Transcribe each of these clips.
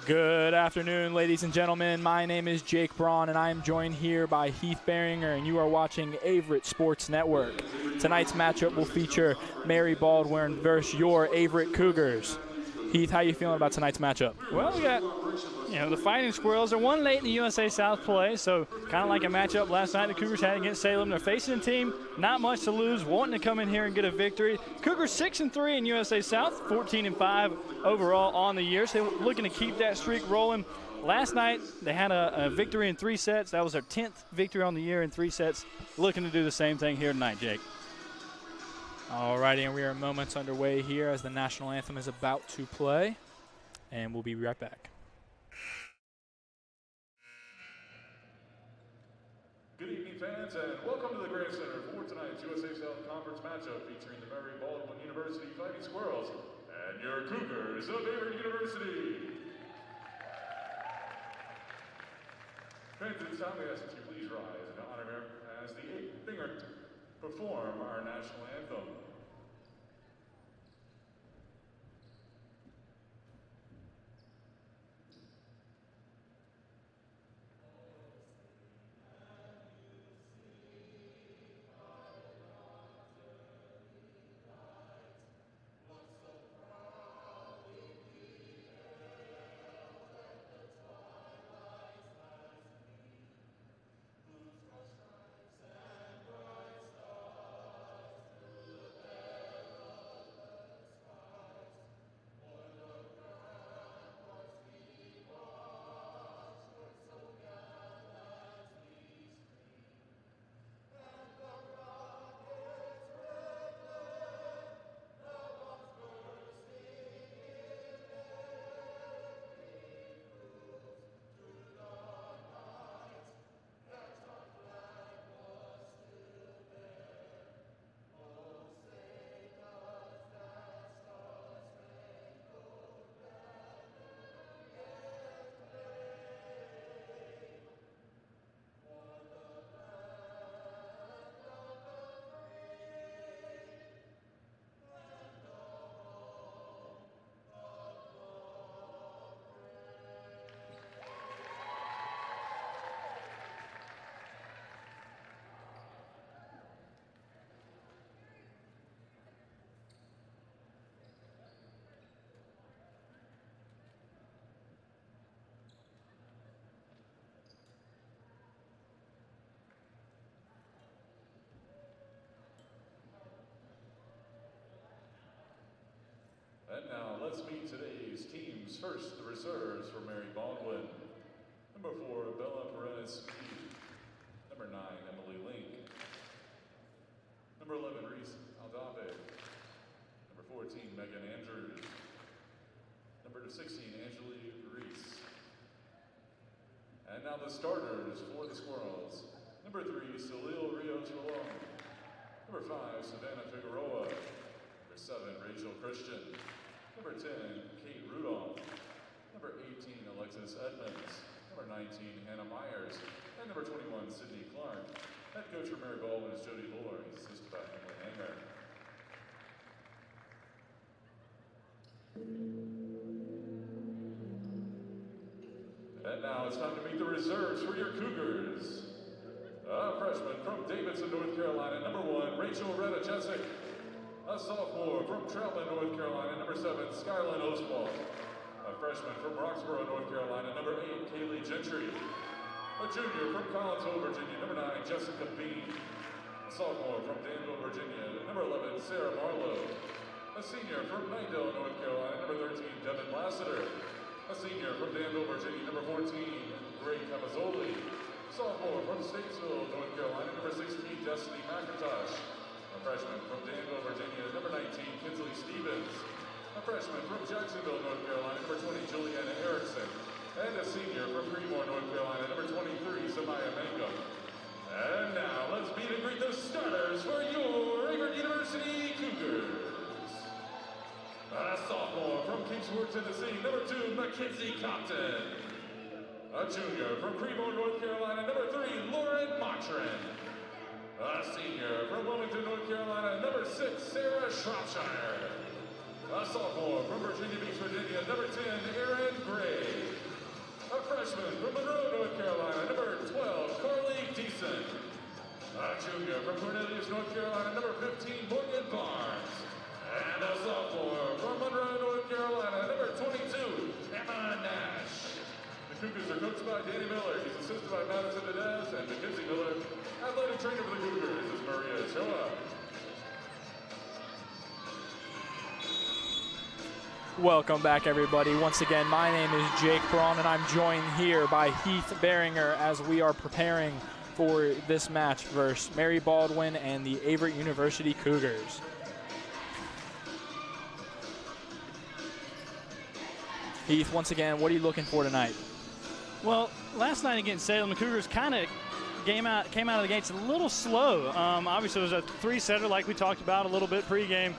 Good afternoon, ladies and gentlemen. My name is Jake Braun, and I am joined here by Heath Beringer, and you are watching Averett Sports Network. Tonight's matchup will feature Mary Baldwin versus your Averett Cougars. Heath, how you feeling about tonight's matchup? Well, we got, the Fighting Squirrels are one late in the USA South play, so kind of like a matchup last night the Cougars had against Salem. They're facing a team not much to lose, wanting to come in here and get a victory. Cougars 6-3 in USA South, 14-5 overall on the year, so they're looking to keep that streak rolling. Last night they had a victory in 3 sets. That was their 10th victory on the year in 3 sets. Looking to do the same thing here tonight, Jake. Alrighty, and we are moments underway here as the national anthem is about to play, and we'll be right back. Good evening, fans, and welcome to the Grand Center for tonight's USA South Conference matchup featuring the Mary Baldwin University Fighting Squirrels and your Cougars of Averett University. Fans, at this time we ask that you please rise and honor as the 8th finger perform our national anthem. And now let's meet today's teams. First, the reserves for Mary Baldwin. Number 4, Bella Perez. Number 9, Emily Link. Number 11, Reese Aldave. Number 14, Megan Andrews. Number 16, Angelique Reese. And now the starters for the Squirrels. Number 3, Salil Rios Rolón. Number 5, Savannah Figueroa. Number 7, Rachel Christian. Number 10, Kate Rudolph. Number 18, Alexis Edmonds. Number 19, Hannah Myers. And number 21, Sydney Clark. Head coach for Mary Baldwin is Jody Lohr. He's assisted by Emily Hanger. And now it's time to meet the reserves for your Cougars. A freshman from Davidson, North Carolina, number 1, Rachel Retta Jessic. A sophomore from Troutman, North Carolina, number 7, Skylin Oswald. A freshman from Roxborough, North Carolina, number 8, Kaylee Gentry. A junior from Collinsville, Virginia, number 9, Jessica Bean. A sophomore from Danville, Virginia, number 11, Sarah Marlowe. A senior from Nightdale, North Carolina, number 13, Devin Lassiter. A senior from Danville, Virginia, number 14, Gray Cavazzoli. Sophomore from Statesville, North Carolina, number 16, Destiny McIntosh. A freshman from Danville, Virginia, number 19, Kinsley Stevens. A freshman from Jacksonville, North Carolina, number 20, Juliana Erickson. And a senior from Fremont, North Carolina, number 23, Samaya Mangum. And now, let's meet and greet the starters for your Averett University Cougars. A sophomore from Kingsford, Tennessee, number 2, Mackenzie Compton. A junior from Fremont, North Carolina, number 3, Lauren Mottren. A senior from Wilmington, North Carolina, number 6, Sarah Shropshire. A sophomore from Virginia Beach, Virginia, number 10, Erin Gray. A freshman from Monroe, North Carolina, number 12, Carly Deason. A junior from Cornelius, North Carolina, number 15, Morgan Barnes. And a sophomore from Monroe, North Carolina, number 22, Emma Nash. The Cougars are coached by Danny Miller. He's assisted by Madison Dedez and Mackenzie Miller. Athletic trainer for the Cougars is Maria Choa. Welcome back, everybody. Once again, my name is Jake Braun, and I'm joined here by Heath Beringer as we are preparing for this match versus Mary Baldwin and the Averett University Cougars. Heath, once again, what are you looking for tonight? Well, last night against Salem, the Cougars kind of came out of the gates a little slow. Obviously, it was a three-setter like we talked about a little bit pregame,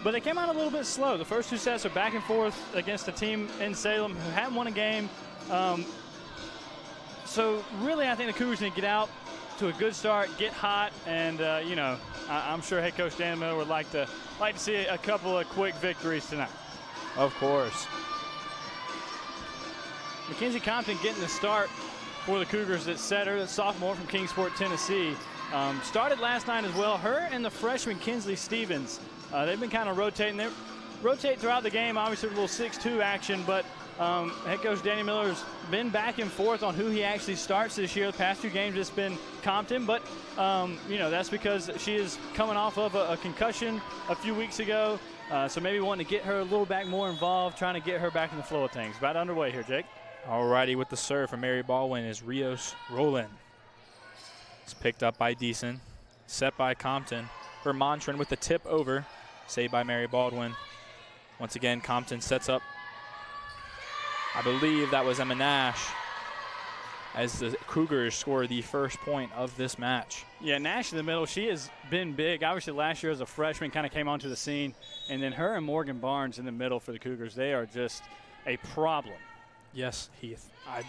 but they came out a little bit slow. The first two sets are back and forth against a team in Salem who hadn't won a game. So really, I think the Cougars need to get out to a good start, get hot, and I'm sure head coach Dan Miller would like to see a couple of quick victories tonight. Of course. Mackenzie Compton getting the start for the Cougars at setter, the sophomore from Kingsport, Tennessee. Started last night as well. Her and the freshman Kinsley Stevens, they've been kind of rotating. They rotate throughout the game, obviously a little 6-2 action, but head coach Danny Miller's been back and forth on who he actually starts this year. The past two games it's been Compton, but that's because she is coming off of a concussion a few weeks ago. So maybe wanting to get her a little back more involved, trying to get her back in the flow of things. About underway here, Jake. Alrighty, with the serve from Mary Baldwin is Rios Roland. It's picked up by Deason, set by Compton. For Montran with the tip over, saved by Mary Baldwin. Once again, Compton sets up. I believe that was Emma Nash as the Cougars score the first point of this match. Yeah, Nash in the middle, she has been big. Obviously last year as a freshman kind of came onto the scene. And then her and Morgan Barnes in the middle for the Cougars, they are just a problem. Yes, Heath, I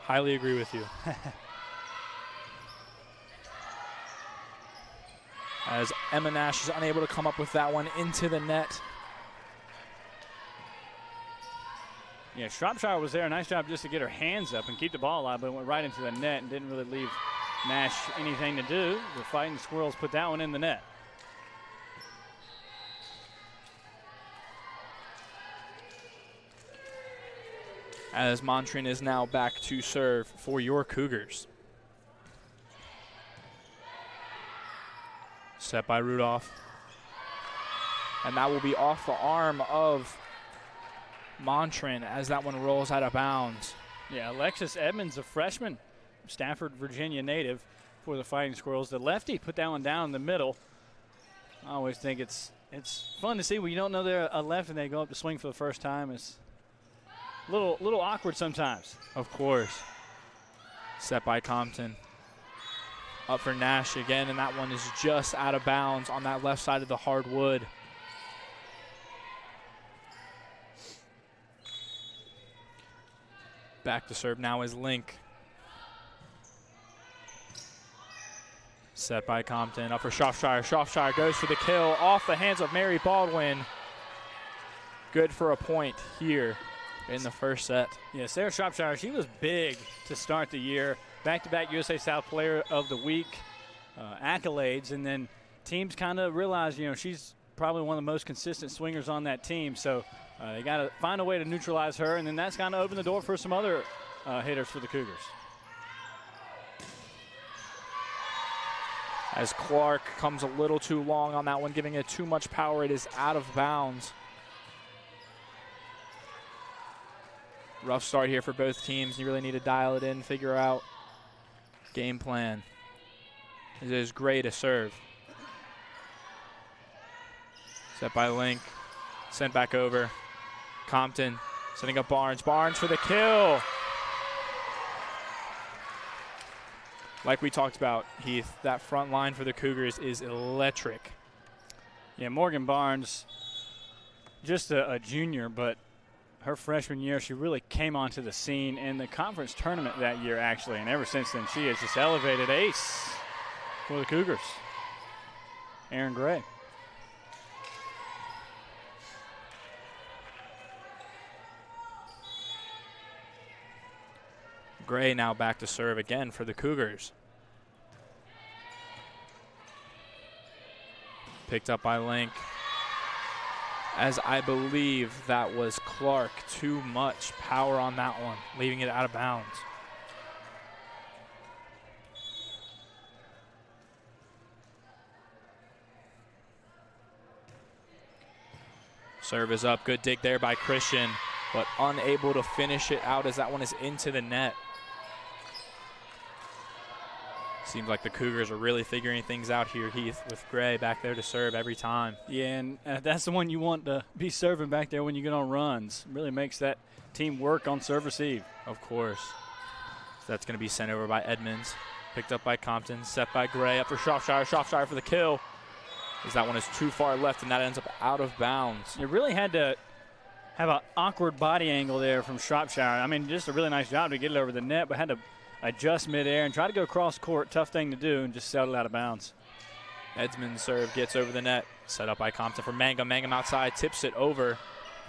highly agree with you. As Emma Nash is unable to come up with that one into the net. Yeah, Shropshire was there. Nice job just to get her hands up and keep the ball alive, but it went right into the net and didn't really leave Nash anything to do. The Fighting Squirrels put that one in the net. As Montran is now back to serve for your Cougars. Set by Rudolph. And that will be off the arm of Montran as that one rolls out of bounds. Yeah, Alexis Edmonds, a freshman, Stafford, Virginia native for the Fighting Squirrels. The lefty put that one down in the middle. I always think it's fun to see when you don't know they're a left and they go up to swing for the first time. It's a little awkward sometimes. Of course. Set by Compton. Up for Nash again, and that one is just out of bounds on that left side of the hardwood. Back to serve now is Link. Set by Compton, up for Shropshire. Shropshire goes for the kill off the hands of Mary Baldwin. Good for a point here in the first set. Yeah, Sarah Shropshire, she was big to start the year. Back-to-back USA South Player of the Week accolades, and then teams kind of realize, she's probably one of the most consistent swingers on that team, so they got to find a way to neutralize her, and then that's kind of opened the door for some other hitters for the Cougars. As Clark comes a little too long on that one, giving it too much power. It is out of bounds. Rough start here for both teams. You really need to dial it in, figure out game plan. It is great to serve. Set by Link. Sent back over. Compton setting up Barnes. Barnes for the kill. Like we talked about, Heath, that front line for the Cougars is electric. Yeah, Morgan Barnes, just a junior, but her freshman year, she really came onto the scene in the conference tournament that year, actually. And ever since then, she has just elevated ace for the Cougars. Aaron Gray. Gray now back to serve again for the Cougars. Picked up by Link. As I believe that was Clark. Too much power on that one, leaving it out of bounds. Serve is up. Good dig there by Christian, but unable to finish it out as that one is into the net. Seems like the Cougars are really figuring things out here, Heath, with Gray back there to serve every time. Yeah, and that's the one you want to be serving back there when you get on runs. Really makes that team work on serve receive. Of course. So that's going to be sent over by Edmonds. Picked up by Compton, set by Gray, up for Shropshire. Shropshire for the kill. As that one is too far left, and that ends up out of bounds. You really had to have an awkward body angle there from Shropshire. I mean, just a really nice job to get it over the net, but had to adjust midair and try to go cross court. Tough thing to do, and just settle out of bounds. Edmonds' serve gets over the net. Set up by Compton for Mangum. Mangum outside, tips it over.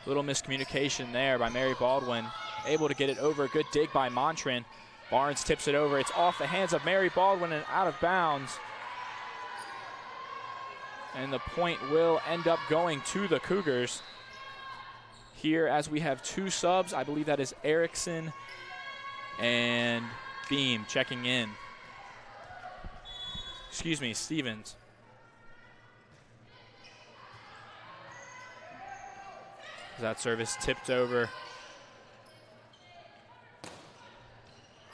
Little miscommunication there by Mary Baldwin. Able to get it over. Good dig by Montran. Barnes tips it over. It's off the hands of Mary Baldwin and out of bounds. And the point will end up going to the Cougars. Here, as we have two subs, I believe that is Erickson and Beam checking in. Excuse me, Stevens. That service tipped over.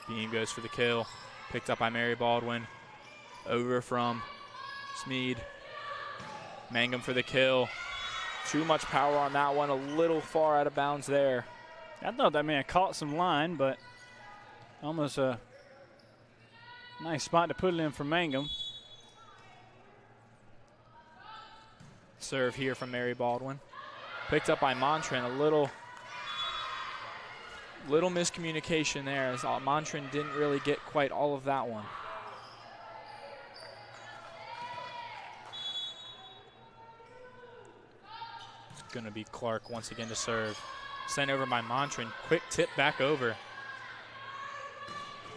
Beam goes for the kill. Picked up by Mary Baldwin. Over from Smead. Mangum for the kill. Too much power on that one. A little far out of bounds there. I thought that may have caught some line, but almost a nice spot to put it in for Mangum. Serve here from Mary Baldwin. Picked up by Montran. A little miscommunication there, as Montran didn't really get quite all of that one. It's going to be Clark once again to serve. Sent over by Montran. Quick tip back over.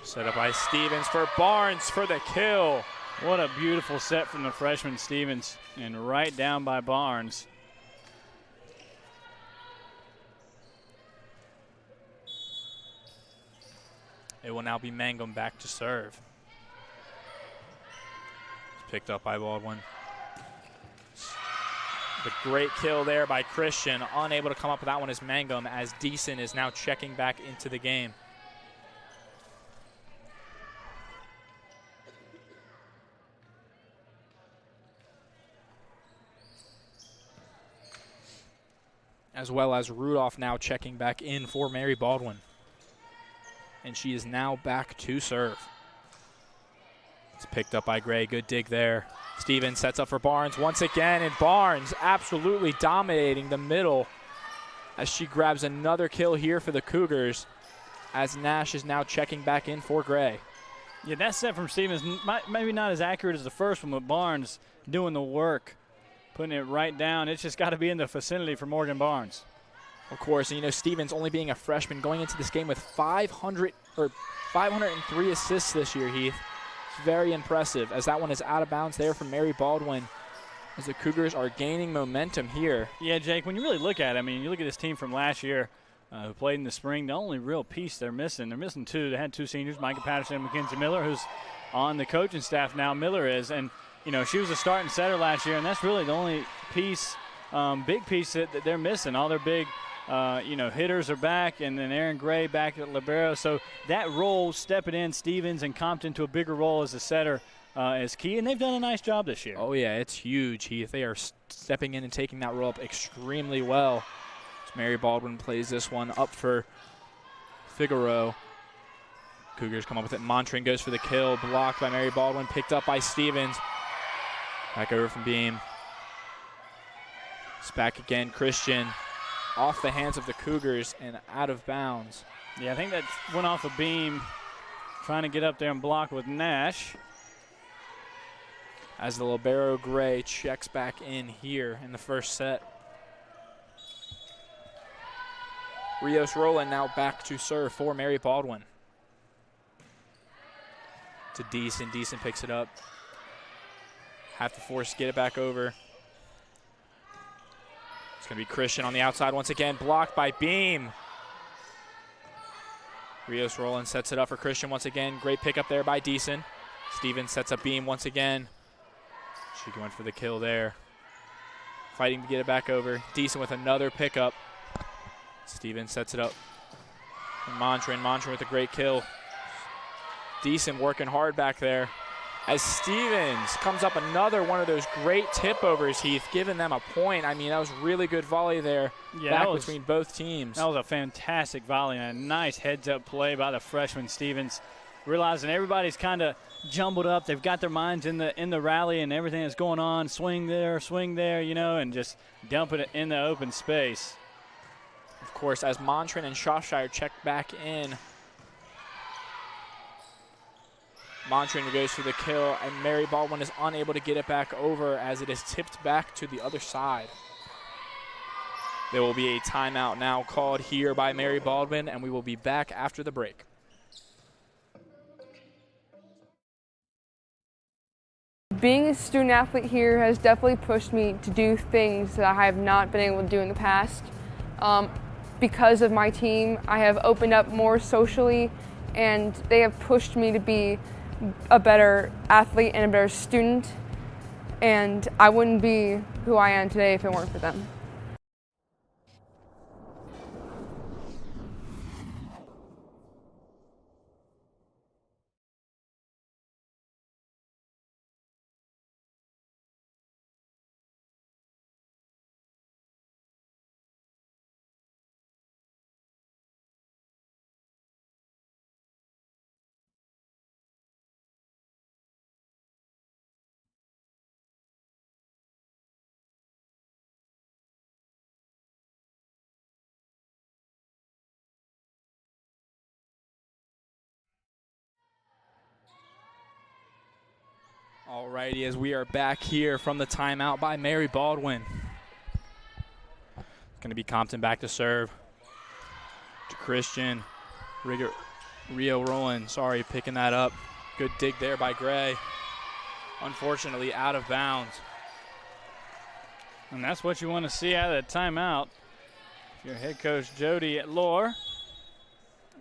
Set up by Stevens for Barnes for the kill. What a beautiful set from the freshman Stevens, and right down by Barnes. It will now be Mangum back to serve. It's picked up by Baldwin. The great kill there by Christian. Unable to come up with that one is Mangum, as Deason is now checking back into the game. As well as Rudolph now checking back in for Mary Baldwin. And she is now back to serve. It's picked up by Gray. Good dig there. Stevens sets up for Barnes once again, and Barnes absolutely dominating the middle as she grabs another kill here for the Cougars, as Nash is now checking back in for Gray. Yeah, that set from Stevens, maybe not as accurate as the first one, but Barnes doing the work, putting it right down. It's just got to be in the vicinity for Morgan Barnes. Of course, and you know, Stevens only being a freshman going into this game with 503 assists this year, Heath. It's very impressive, as that one is out of bounds there from Mary Baldwin, as the Cougars are gaining momentum here. Yeah, Jake, when you really look at it, I mean, you look at this team from last year who played in the spring, the only real piece they're missing two. They had two seniors, Micah Patterson and Mackenzie Miller, who's on the coaching staff now. Miller is, and, you know, she was a starting setter last year, and that's really the only piece, big piece that they're missing. All their big hitters are back, and then Aaron Gray back at libero. So that role, stepping in Stevens and Compton to a bigger role as a setter is key, and they've done a nice job this year. Oh, yeah, it's huge, Heath. They are stepping in and taking that role up extremely well. As Mary Baldwin plays this one up for Figaro. Cougars come up with it. Montran goes for the kill, blocked by Mary Baldwin, picked up by Stevens. Back over from Beam. It's back again, Christian. Off the hands of the Cougars and out of bounds. Yeah, I think that went off a Beam, trying to get up there and block with Nash. As the libero Gray checks back in here in the first set. Rios Rowland now back to serve for Mary Baldwin. to Deason. Deason picks it up. Have to force get it back over. It's going to be Christian on the outside once again. Blocked by Beam. Rios Roland sets it up for Christian once again. Great pickup there by Deason. Stevens sets up Beam once again. She went for the kill there. Fighting to get it back over. Deason with another pickup. Stevens sets it up. And Montran with a great kill. Deason working hard back there. As Stevens comes up another one of those great tip overs, Heath, giving them a point. I mean, that was really good volley there between both teams. That was a fantastic volley and a nice heads-up play by the freshman Stevens. Realizing everybody's kind of jumbled up. They've got their minds in the rally and everything that's going on. Swing there, you know, and just dumping it in the open space. Of course, as Montran and Shropshire check back in, Montran goes for the kill, and Mary Baldwin is unable to get it back over as it is tipped back to the other side. There will be a timeout now called here by Mary Baldwin, and we will be back after the break. Being a student athlete here has definitely pushed me to do things that I have not been able to do in the past. Because of my team, I have opened up more socially, and they have pushed me to be a better athlete and a better student, and I wouldn't be who I am today if it weren't for them. Alrighty, as we are back here from the timeout by Mary Baldwin. It's going to be Compton back to serve. To Christian. Rio Roland, picking that up. Good dig there by Gray. Unfortunately, out of bounds. And that's what you want to see out of the timeout. Your head coach, Jody Lohr,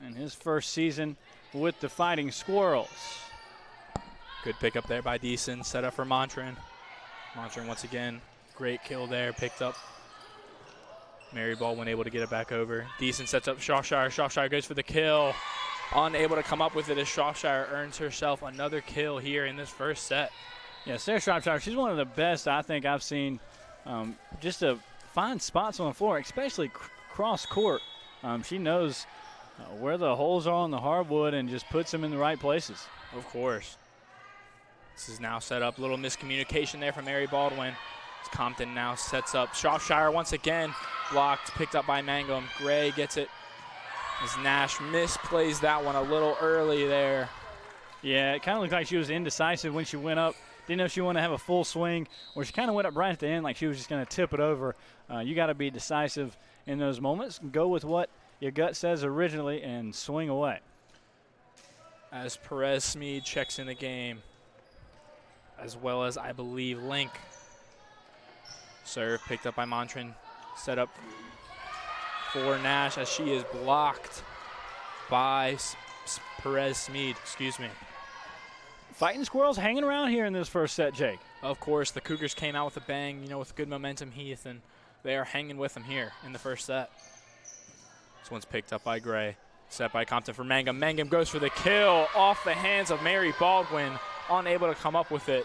in his first season with the Fighting Squirrels. Good pickup there by Deason. Set up for Montran. Montran once again. Great kill there. Picked up. Mary Baldwin able to get it back over. Deason sets up Shropshire. Shropshire goes for the kill. Unable to come up with it as Shropshire earns herself another kill here in this first set. Yeah, Sarah Shropshire, she's one of the best I think I've seen just to find spots on the floor, especially cross court. She knows where the holes are on the hardwood and just puts them in the right places. Of course. This is now set up. Little miscommunication there from Mary Baldwin. As Compton now sets up. Shropshire once again blocked, picked up by Mangum. Gray gets it as Nash misplays that one a little early there. Yeah, it kind of looked like she was indecisive when she went up. Didn't know if she wanted to have a full swing, or she kind of went up right at the end like she was just going to tip it over. You got to be decisive in those moments. Go with what your gut says originally and swing away. As Perez Smead checks in the game, as well as, I believe, Link. Serve picked up by Montran. Set up for Nash as she is blocked by Perez Smead. Excuse me. Fighting Squirrels hanging around here in this first set, Jake. Of course, the Cougars came out with a bang, with good momentum, Heath, and they are hanging with them here in the first set. This one's picked up by Gray. Set by Compton for Mangum. Mangum goes for the kill off the hands of Mary Baldwin. Unable to come up with it.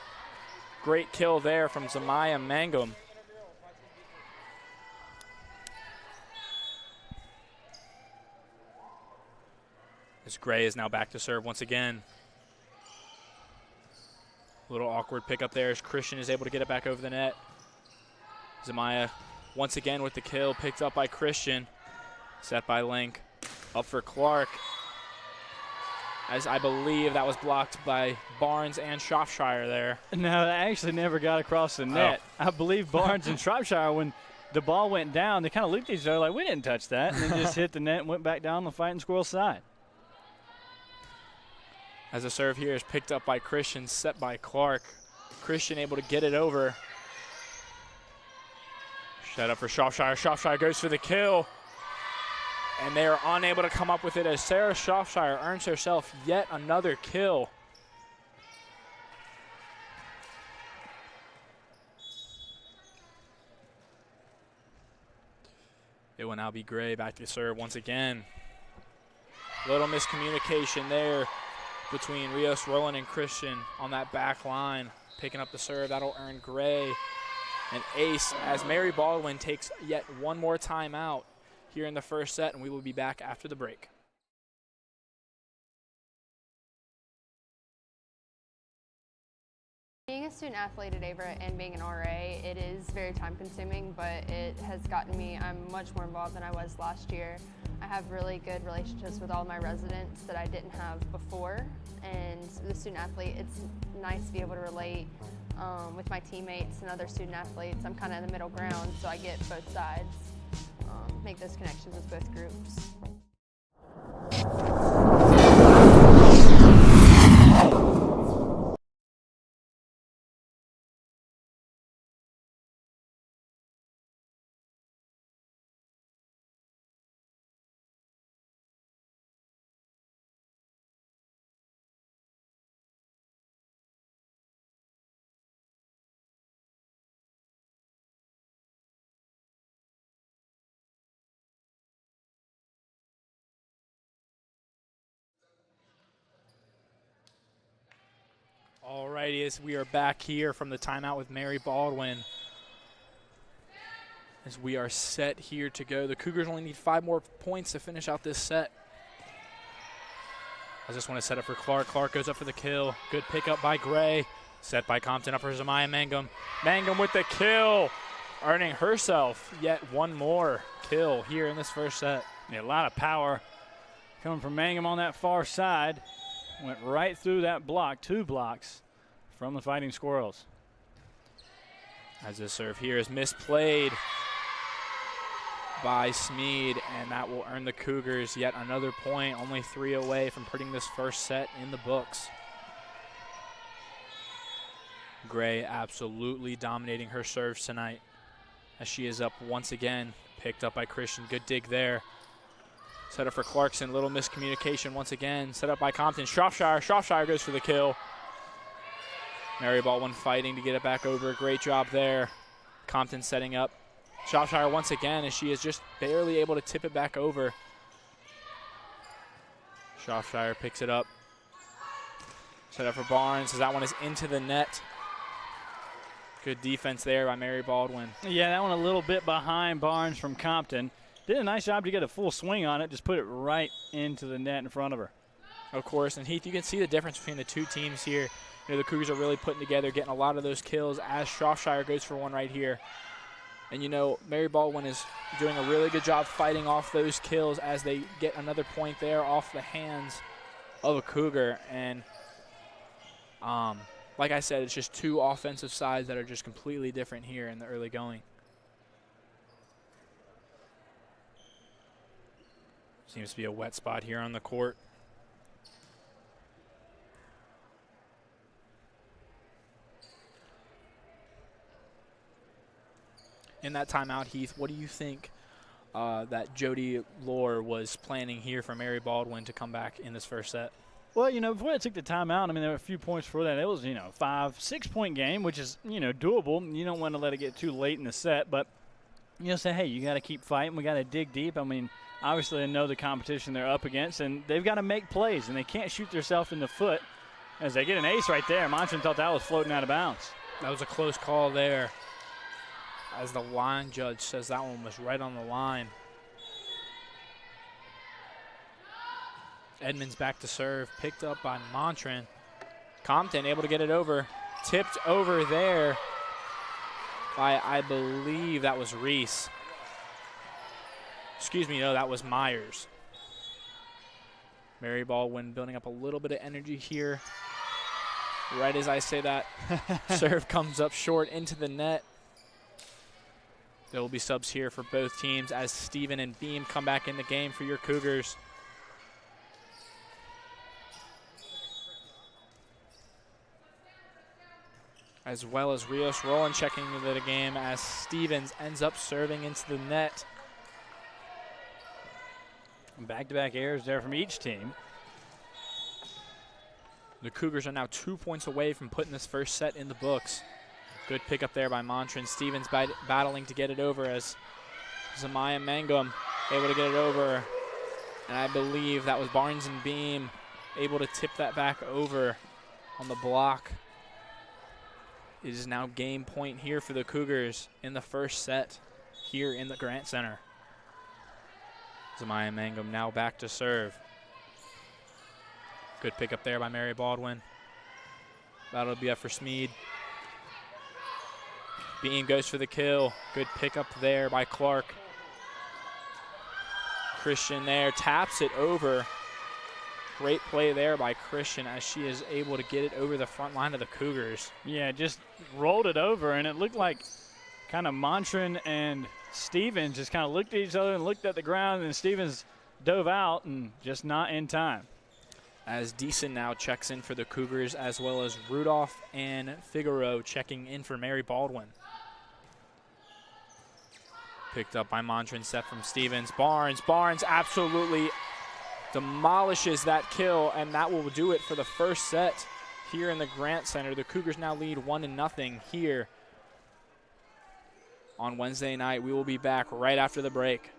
Great kill there from Zamaya Mangum. As Gray is now back to serve once again. A little awkward pickup there as Christian is able to get it back over the net. Zamaya once again with the kill, picked up by Christian. Set by Link. Up for Clark. As I believe that was blocked by Barnes and Shropshire there. No, that actually never got across the net. I believe Barnes and Shropshire, when the ball went down, they kind of looked at each other like, we didn't touch that, and then just hit the net and went back down the Fighting Squirrel side. As the serve here is picked up by Christian, set by Clark. Christian able to get it over. Set up for Shropshire. Shropshire goes for the kill. And they are unable to come up with it as Sarah Shropshire earns herself yet another kill. It will now be Gray back to serve once again. Little miscommunication there between Rios, Roland, and Christian on that back line. Picking up the serve, that'll earn Gray an ace as Mary Baldwin takes yet one more timeout here in the first set, and we will be back after the break. Being a student athlete at Averett and being an RA, it is very time consuming, but it has gotten me, I'm much more involved than I was last year. I have really good relationships with all my residents that I didn't have before, and the student athlete, it's nice to be able to relate with my teammates and other student athletes. I'm kind of in the middle ground, so I get both sides, make those connections with both groups. Alrighty, as we are back here from the timeout with Mary Baldwin, as we are set here to go. The Cougars only need 5 more points to finish out this set. I just want to set up for Clark. Clark goes up for the kill. Good pickup by Gray. Set by Compton up for Zamaya Mangum. Mangum with the kill, earning herself yet one more kill here in this first set. Yeah, a lot of power coming from Mangum on that far side. Went right through that block, 2 blocks from the Fighting Squirrels. As this serve here is misplayed by Smead, and that will earn the Cougars yet another point, only 3 away from putting this first set in the books. Gray absolutely dominating her serves tonight as she is up once again, picked up by Christian. Good dig there. Set up for Clarkson, little miscommunication once again. Set up by Compton. Shropshire goes for the kill. Mary Baldwin fighting to get it back over. Great job there. Compton setting up. Shropshire once again as she is just barely able to tip it back over. Shropshire picks it up. Set up for Barnes as that one is into the net. Good defense there by Mary Baldwin. Yeah, that one a little bit behind Barnes from Compton. Did a nice job to get a full swing on it, just put it right into the net in front of her. Of course, and Heath, you can see the difference between the two teams here. You know, the Cougars are really putting together, getting a lot of those kills as Shropshire goes for one right here. And, you know, Mary Baldwin is doing a really good job fighting off those kills as they get another point there off the hands of a Cougar. And, like I said, it's just 2 offensive sides that are just completely different here in the early going. Seems to be a wet spot here on the court. In that timeout, Heath, what do you think that Jody Lohr was planning here for Mary Baldwin to come back in this first set? Well, you know, before I took the timeout, I mean, there were a few points for that. It was, you know, 5-6 point game, which is, you know, doable. You don't want to let it get too late in the set, but, you know, say, hey, you got to keep fighting. We got to dig deep. I mean, obviously they know the competition they're up against, and they've got to make plays, and they can't shoot themselves in the foot. As they get an ace right there, Monson thought that was floating out of bounds. That was a close call there, as the line judge says that one was right on the line. Edmonds back to serve, picked up by Montran. Compton able to get it over, tipped over there by, I believe that was Reese. Excuse me, no, that was Myers. Mary Baldwin building up a little bit of energy here. Right as I say that, serve comes up short into the net. There will be subs here for both teams as Steven and Beam come back in the game for your Cougars. as well as Rios Roland checking into the game as Stevens ends up serving into the net. Back-to-back errors there from each team. The Cougars are now 2 points away from putting this first set in the books. Good pickup there by Montran. Stevens battling to get it over as Zamaya Mangum able to get it over. And I believe that was Barnes and Beam able to tip that back over on the block. It is now game point here for the Cougars in the first set here in the Grant Center. Zamaya Mangum now back to serve. Good pickup there by Mary Baldwin. That'll be up for Smead. Beam goes for the kill. Good pickup there by Clark. Christian there taps it over. Great play there by Christian as she is able to get it over the front line of the Cougars. Yeah, just rolled it over, and it looked like kind of Montran and Stevens just kind of looked at each other and looked at the ground, and Stevens dove out and just not in time. As Deason now checks in for the Cougars, as well as Rudolph and Figueroa checking in for Mary Baldwin. Picked up by Montran, set from Stevens. Barnes absolutely demolishes that kill, and that will do it for the first set here in the Grant Center. The Cougars now lead 1-0 here on Wednesday night. We will be back right after the break.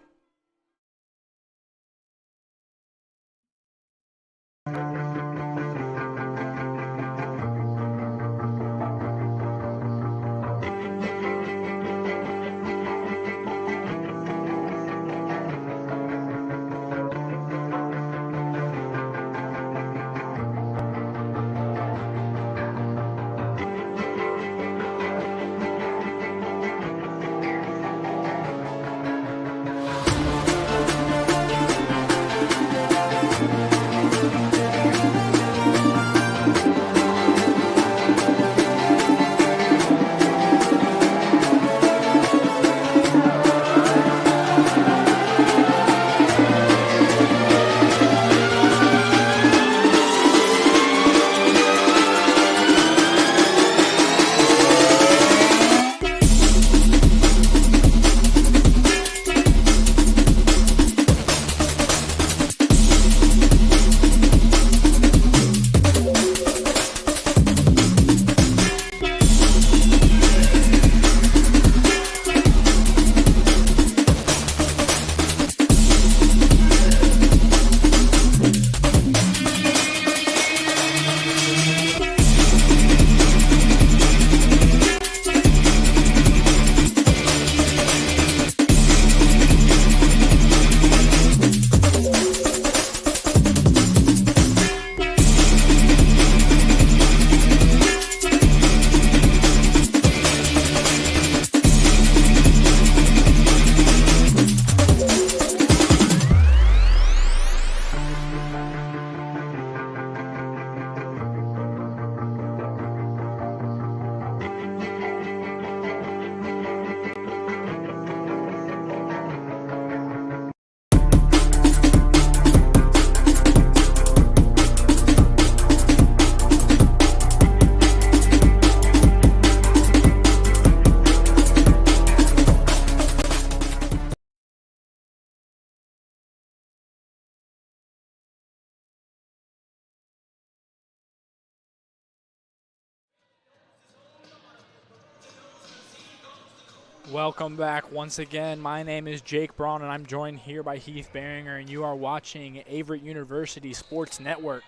Welcome back once again. My name is Jake Braun, and I'm joined here by Heath Beringer, and you are watching Averett University Sports Network.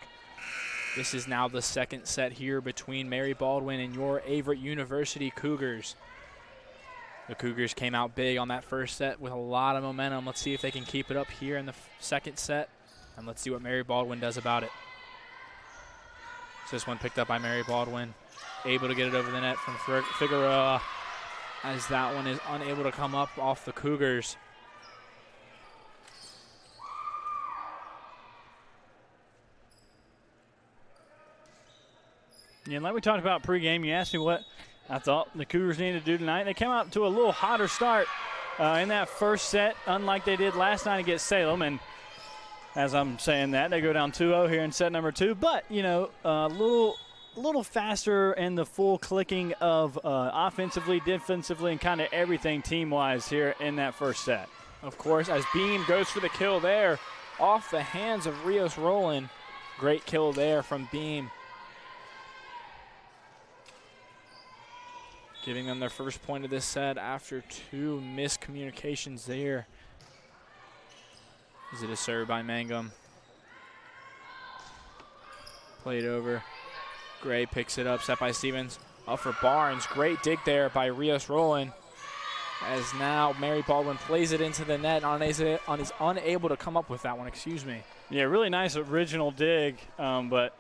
This is now the second set here between Mary Baldwin and your Averett University Cougars. The Cougars came out big on that first set with a lot of momentum. Let's see if they can keep it up here in the second set, and let's see what Mary Baldwin does about it. So this one picked up by Mary Baldwin, able to get it over the net from Figueroa, as that one is unable to come up off the Cougars. Yeah, like we talked about pregame, you asked me what I thought the Cougars needed to do tonight. They came out to a little hotter start in that first set, unlike they did last night against Salem. And as I'm saying that, they go down 2-0 here in set number 2. But, you know, a little a little faster in the full clicking of offensively, defensively, and kind of everything team-wise here in that first set. Of course, as Beam goes for the kill there off the hands of Rios Roland. Great kill there from Beam. Giving them their first point of this set after 2 miscommunications there. Is it a serve by Mangum? Played over. Gray picks it up, set by Stevens. Up for Barnes. Great dig there by Rios Roland. As now Mary Baldwin plays it into the net is unable to come up with that one, excuse me. Yeah, really nice original dig, but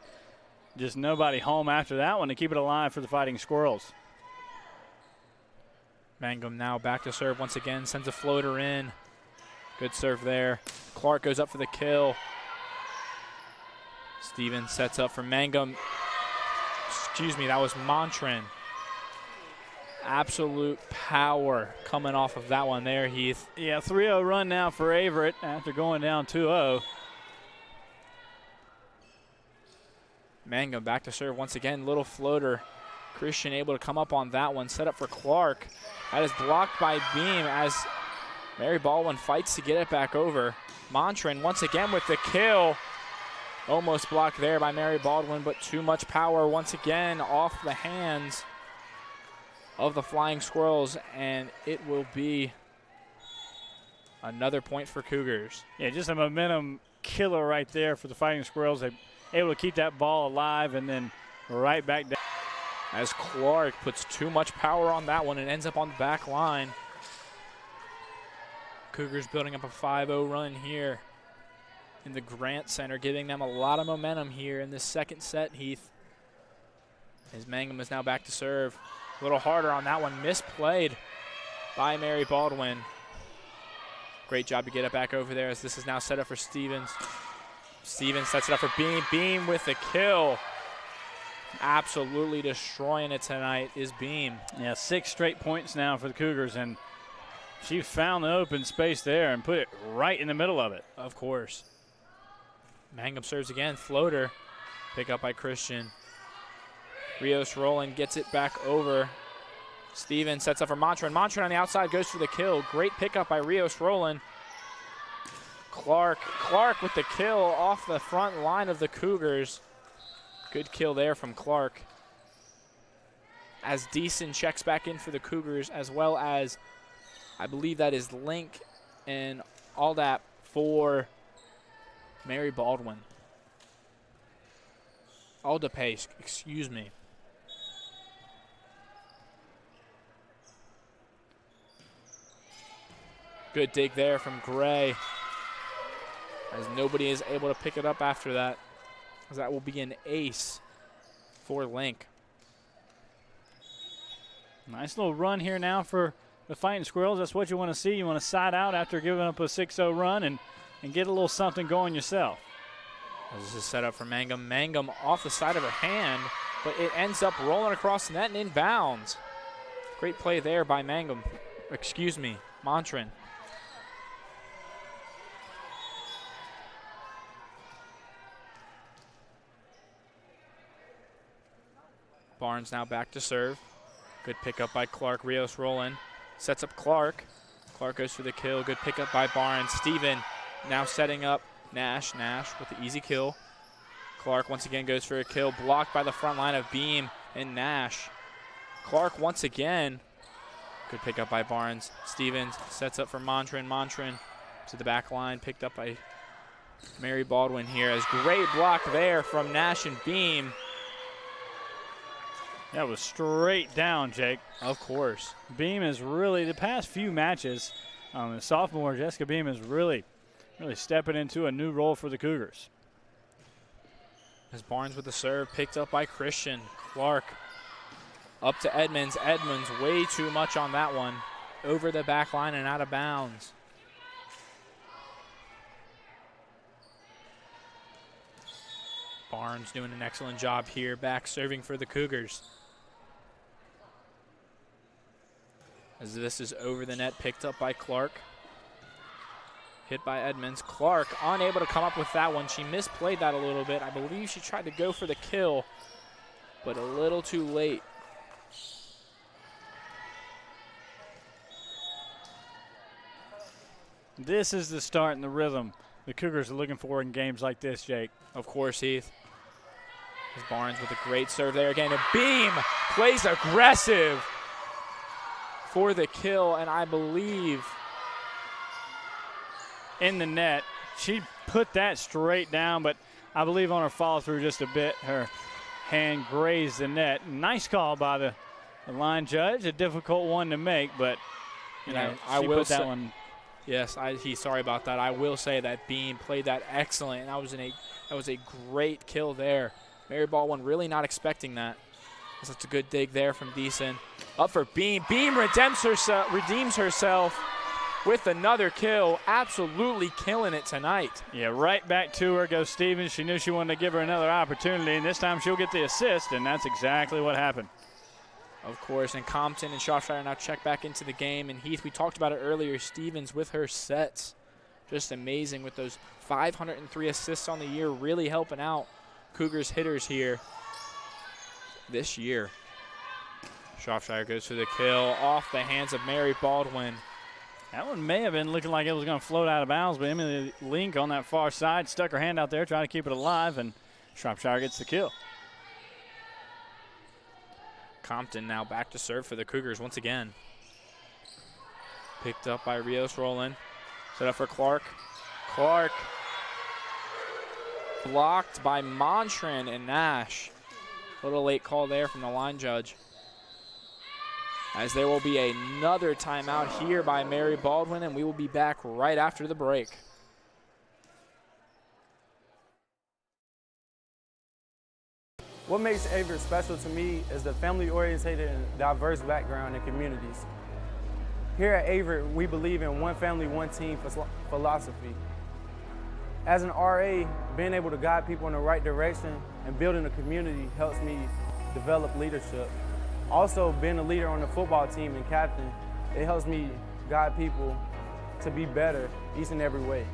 just nobody home after that one to keep it alive for the Fighting Squirrels. Mangum now back to serve once again, sends a floater in. Good serve there. Clark goes up for the kill. Stevens sets up for Mangum. Excuse me, that was Montran. Absolute power coming off of that one there, Heath. Yeah, 3-0 run now for Averett after going down 2-0. Mangum back to serve once again. Little floater. Christian able to come up on that one. Set up for Clark. That is blocked by Beam as Mary Baldwin fights to get it back over. Montran once again with the kill. Almost blocked there by Mary Baldwin, but too much power once again off the hands of the Flying Squirrels, and it will be another point for Cougars. Yeah, just a momentum killer right there for the Fighting Squirrels. They're able to keep that ball alive and then right back down. As Clark puts too much power on that one and ends up on the back line. Cougars building up a 5-0 run here in the Grant Center, giving them a lot of momentum here in this second set, Heath. As Mangum is now back to serve. A little harder on that one, misplayed by Mary Baldwin. Great job to get it back over there as this is now set up for Stevens. Stevens sets it up for Beam. Beam with the kill. Absolutely destroying it tonight is Beam. Yeah, 6 straight points now for the Cougars, and she found the open space there and put it right in the middle of it. Of course. Mangum serves again, floater. Pick up by Christian. Rios Roland gets it back over. Stevens sets up for Montran. Montran on the outside goes for the kill. Great pickup by Rios Roland. Clark with the kill off the front line of the Cougars. Good kill there from Clark. As Deason checks back in for the Cougars, as well as, I believe that is Link and all that for Mary Baldwin. Alda Pace, excuse me. Good dig there from Gray, as nobody is able to pick it up after that, as that will be an ace for Link. Nice little run here now for the Fighting Squirrels. That's what you want to see. You want to side out after giving up a 6-0 run and get a little something going yourself. This is set up for Mangum. Mangum off the side of her hand, but it ends up rolling across the net and inbounds. Great play there by Mangum. Excuse me, Montran. Barnes now back to serve. Good pickup by Clark. Rios Roland sets up Clark. Clark goes for the kill. Good pickup by Barnes. Steven now setting up Nash. Nash with the easy kill. Clark once again goes for a kill. Blocked by the front line of Beam and Nash. Clark once again. Good pickup by Barnes. Stevens sets up for Montran. Montran to the back line. Picked up by Mary Baldwin here. As great block there from Nash and Beam. That was straight down, Jake. Of course. Beam is really, the past few matches, the sophomore Jessica Beam is really stepping into a new role for the Cougars. As Barnes with the serve, picked up by Christian. Clark up to Edmonds. Edmonds way too much on that one. Over the back line and out of bounds. Barnes doing an excellent job here, back serving for the Cougars. As this is over the net, picked up by Clark. Hit by Edmonds. Clark unable to come up with that one. She misplayed that a little bit. I believe she tried to go for the kill, but a little too late. This is the start and the rhythm the Cougars are looking for in games like this, Jake. Of course, Heath. Barnes with a great serve there again. A Beam plays aggressive for the kill, and I believe in the net. She put that straight down, but I believe on her follow through just a bit, her hand grazed the net. Nice call by the line judge. A difficult one to make, but you know, I she will put that one. Yes, sorry about that. I will say that Beam played that excellent, and that was a great kill there. Mary Baldwin really not expecting that. That's a good dig there from Deason. Up for Beam. Beam redeems herself with another kill. Absolutely killing it tonight. Yeah, right back to her goes Stevens. She knew she wanted to give her another opportunity, and this time she'll get the assist, and that's exactly what happened. Of course, and Compton and Shropshire now check back into the game. And Heath, we talked about it earlier, Stevens with her sets. Just amazing with those 503 assists on the year, really helping out Cougars hitters here this year. Shropshire goes for the kill off the hands of Mary Baldwin. That one may have been looking like it was going to float out of bounds, but Emily Link on that far side stuck her hand out there trying to keep it alive, and Shropshire gets the kill. Compton now back to serve for the Cougars once again. Picked up by Rios Rowland. Set up for Clark. Clark blocked by Montran and Nash. A little late call there from the line judge. As there will be another timeout here by Mary Baldwin, and we will be back right after the break. What makes Averett special to me is the family-oriented and diverse background and communities. Here at Averett, we believe in one family, one team philosophy. As an RA, being able to guide people in the right direction and building a community helps me develop leadership. Also, being a leader on the football team and captain, it helps me guide people to be better each and every way.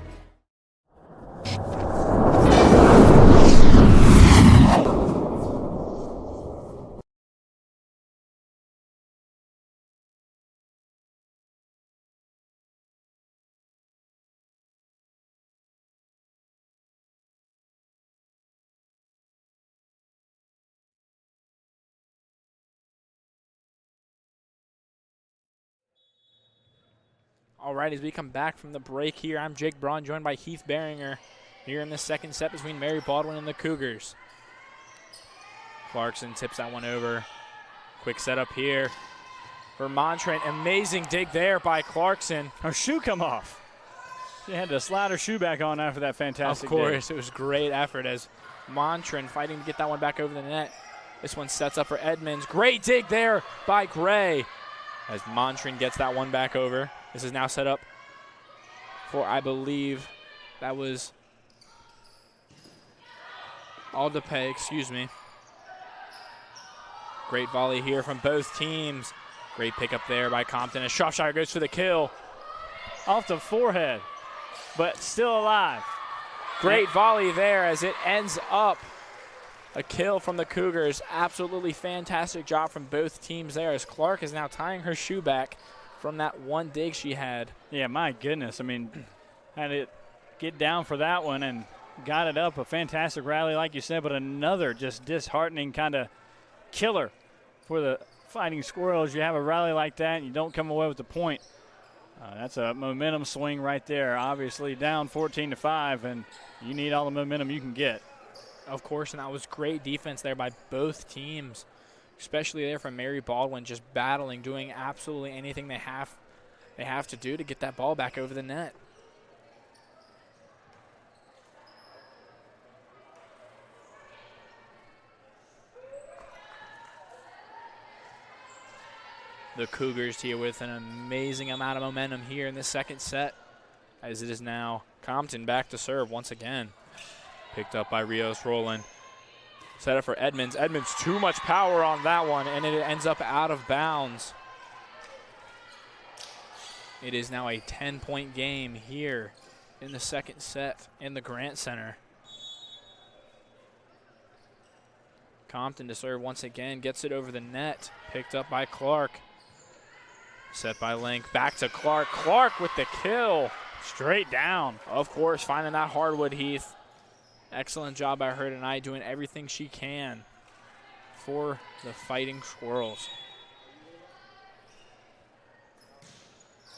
All right, as we come back from the break here, I'm Jake Braun, joined by Heath Beringer here in the second set between Mary Baldwin and the Cougars. Clarkson tips that one over. Quick setup here for Montran. Amazing dig there by Clarkson. Her shoe come off. She had to slide her shoe back on after that fantastic Of course, it was great effort as Montran fighting to get that one back over the net. This one sets up for Edmonds. Great dig there by Gray as Montran gets that one back over. This is now set up for, I believe, that was Aldepe, excuse me. Great volley here from both teams. Great pickup there by Compton as Shropshire goes for the kill. Off the forehead, but still alive. Great volley there as it ends up a kill from the Cougars. Absolutely fantastic job from both teams there as Clark is now tying her shoe back from that one dig she had. Yeah, my goodness. I mean, had to get down for that one and got it up. A fantastic rally, like you said, but another just disheartening kind of killer for the Fighting Squirrels. You have a rally like that and you don't come away with the point. That's a momentum swing right there. Obviously down 14-5, and you need all the momentum you can get. Of course, and that was great defense there by both teams, especially there from Mary Baldwin, just battling, doing absolutely anything they have to do to get that ball back over the net. The Cougars here with an amazing amount of momentum here in the second set, as it is now Compton back to serve once again. Picked up by Rios Rowland. Set up for Edmonds. Edmonds, too much power on that one, and it ends up out of bounds. It is now a 10-point game here in the second set in the Grant Center. Compton to serve once again, gets it over the net, picked up by Clark. Set by Link, back to Clark. Clark with the kill. Straight down. Of course, finding that hardwood, Heath. Excellent job by her tonight, doing everything she can for the Fighting Squirrels.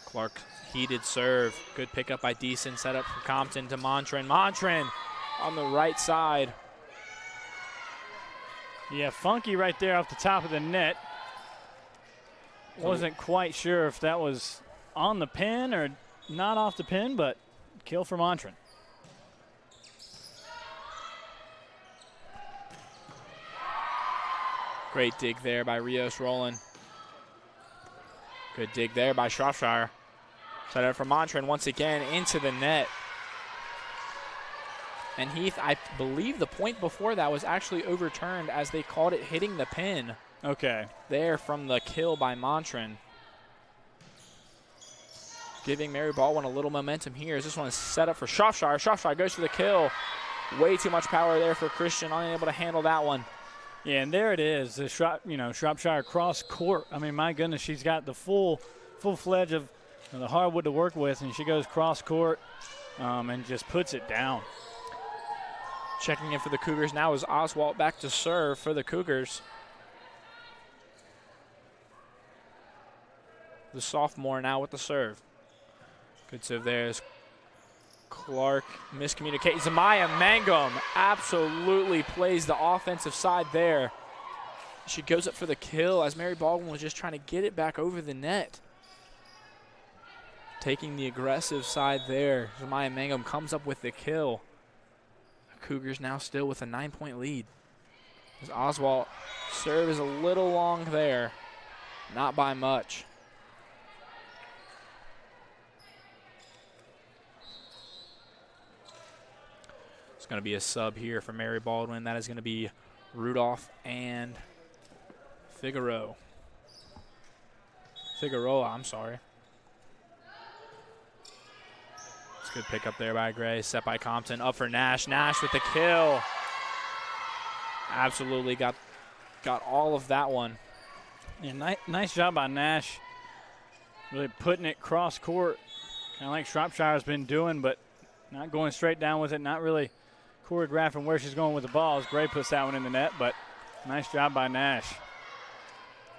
Clark, heated serve. Good pickup by Deason, set up for Compton to Montran. Montran on the right side. Yeah, funky right there off the top of the net. Wasn't quite sure if that was on the pin or not off the pin, but kill for Montran. Great dig there by Rios Rowland. Good dig there by Shropshire. Set up for Montran once again into the net. And Heath, I believe the point before that was actually overturned as they called it hitting the pin. Okay. There from the kill by Montran. Giving Mary Baldwin a little momentum here as this one is set up for Shropshire. Shropshire goes for the kill. Way too much power there for Christian, unable to handle that one. Yeah, and there it is. The Shropshire cross court. I mean, my goodness, she's got the full fledge of the hardwood to work with, and she goes cross court and just puts it down. Checking in for the Cougars now is Oswalt back to serve for the Cougars. The sophomore now with the serve. Good serve there is Clark. Miscommunicates. Zamaya Mangum absolutely plays the offensive side there. She goes up for the kill as Mary Baldwin was just trying to get it back over the net. Taking the aggressive side there. Zamaya Mangum comes up with the kill. Cougars now still with a 9-point lead. As Oswalt serve is a little long there, not by much. It's going to be a sub here for Mary Baldwin. That is going to be Rudolph and Figueroa, I'm sorry. Good pick up there by Gray, set by Compton, up for Nash. Nash with the kill. Absolutely got all of that one. Yeah, nice job by Nash. Really putting it cross court, kind of like Shropshire's been doing, but not going straight down with it, not really choreographing where she's going with the ball. As Gray puts that one in the net, but nice job by Nash.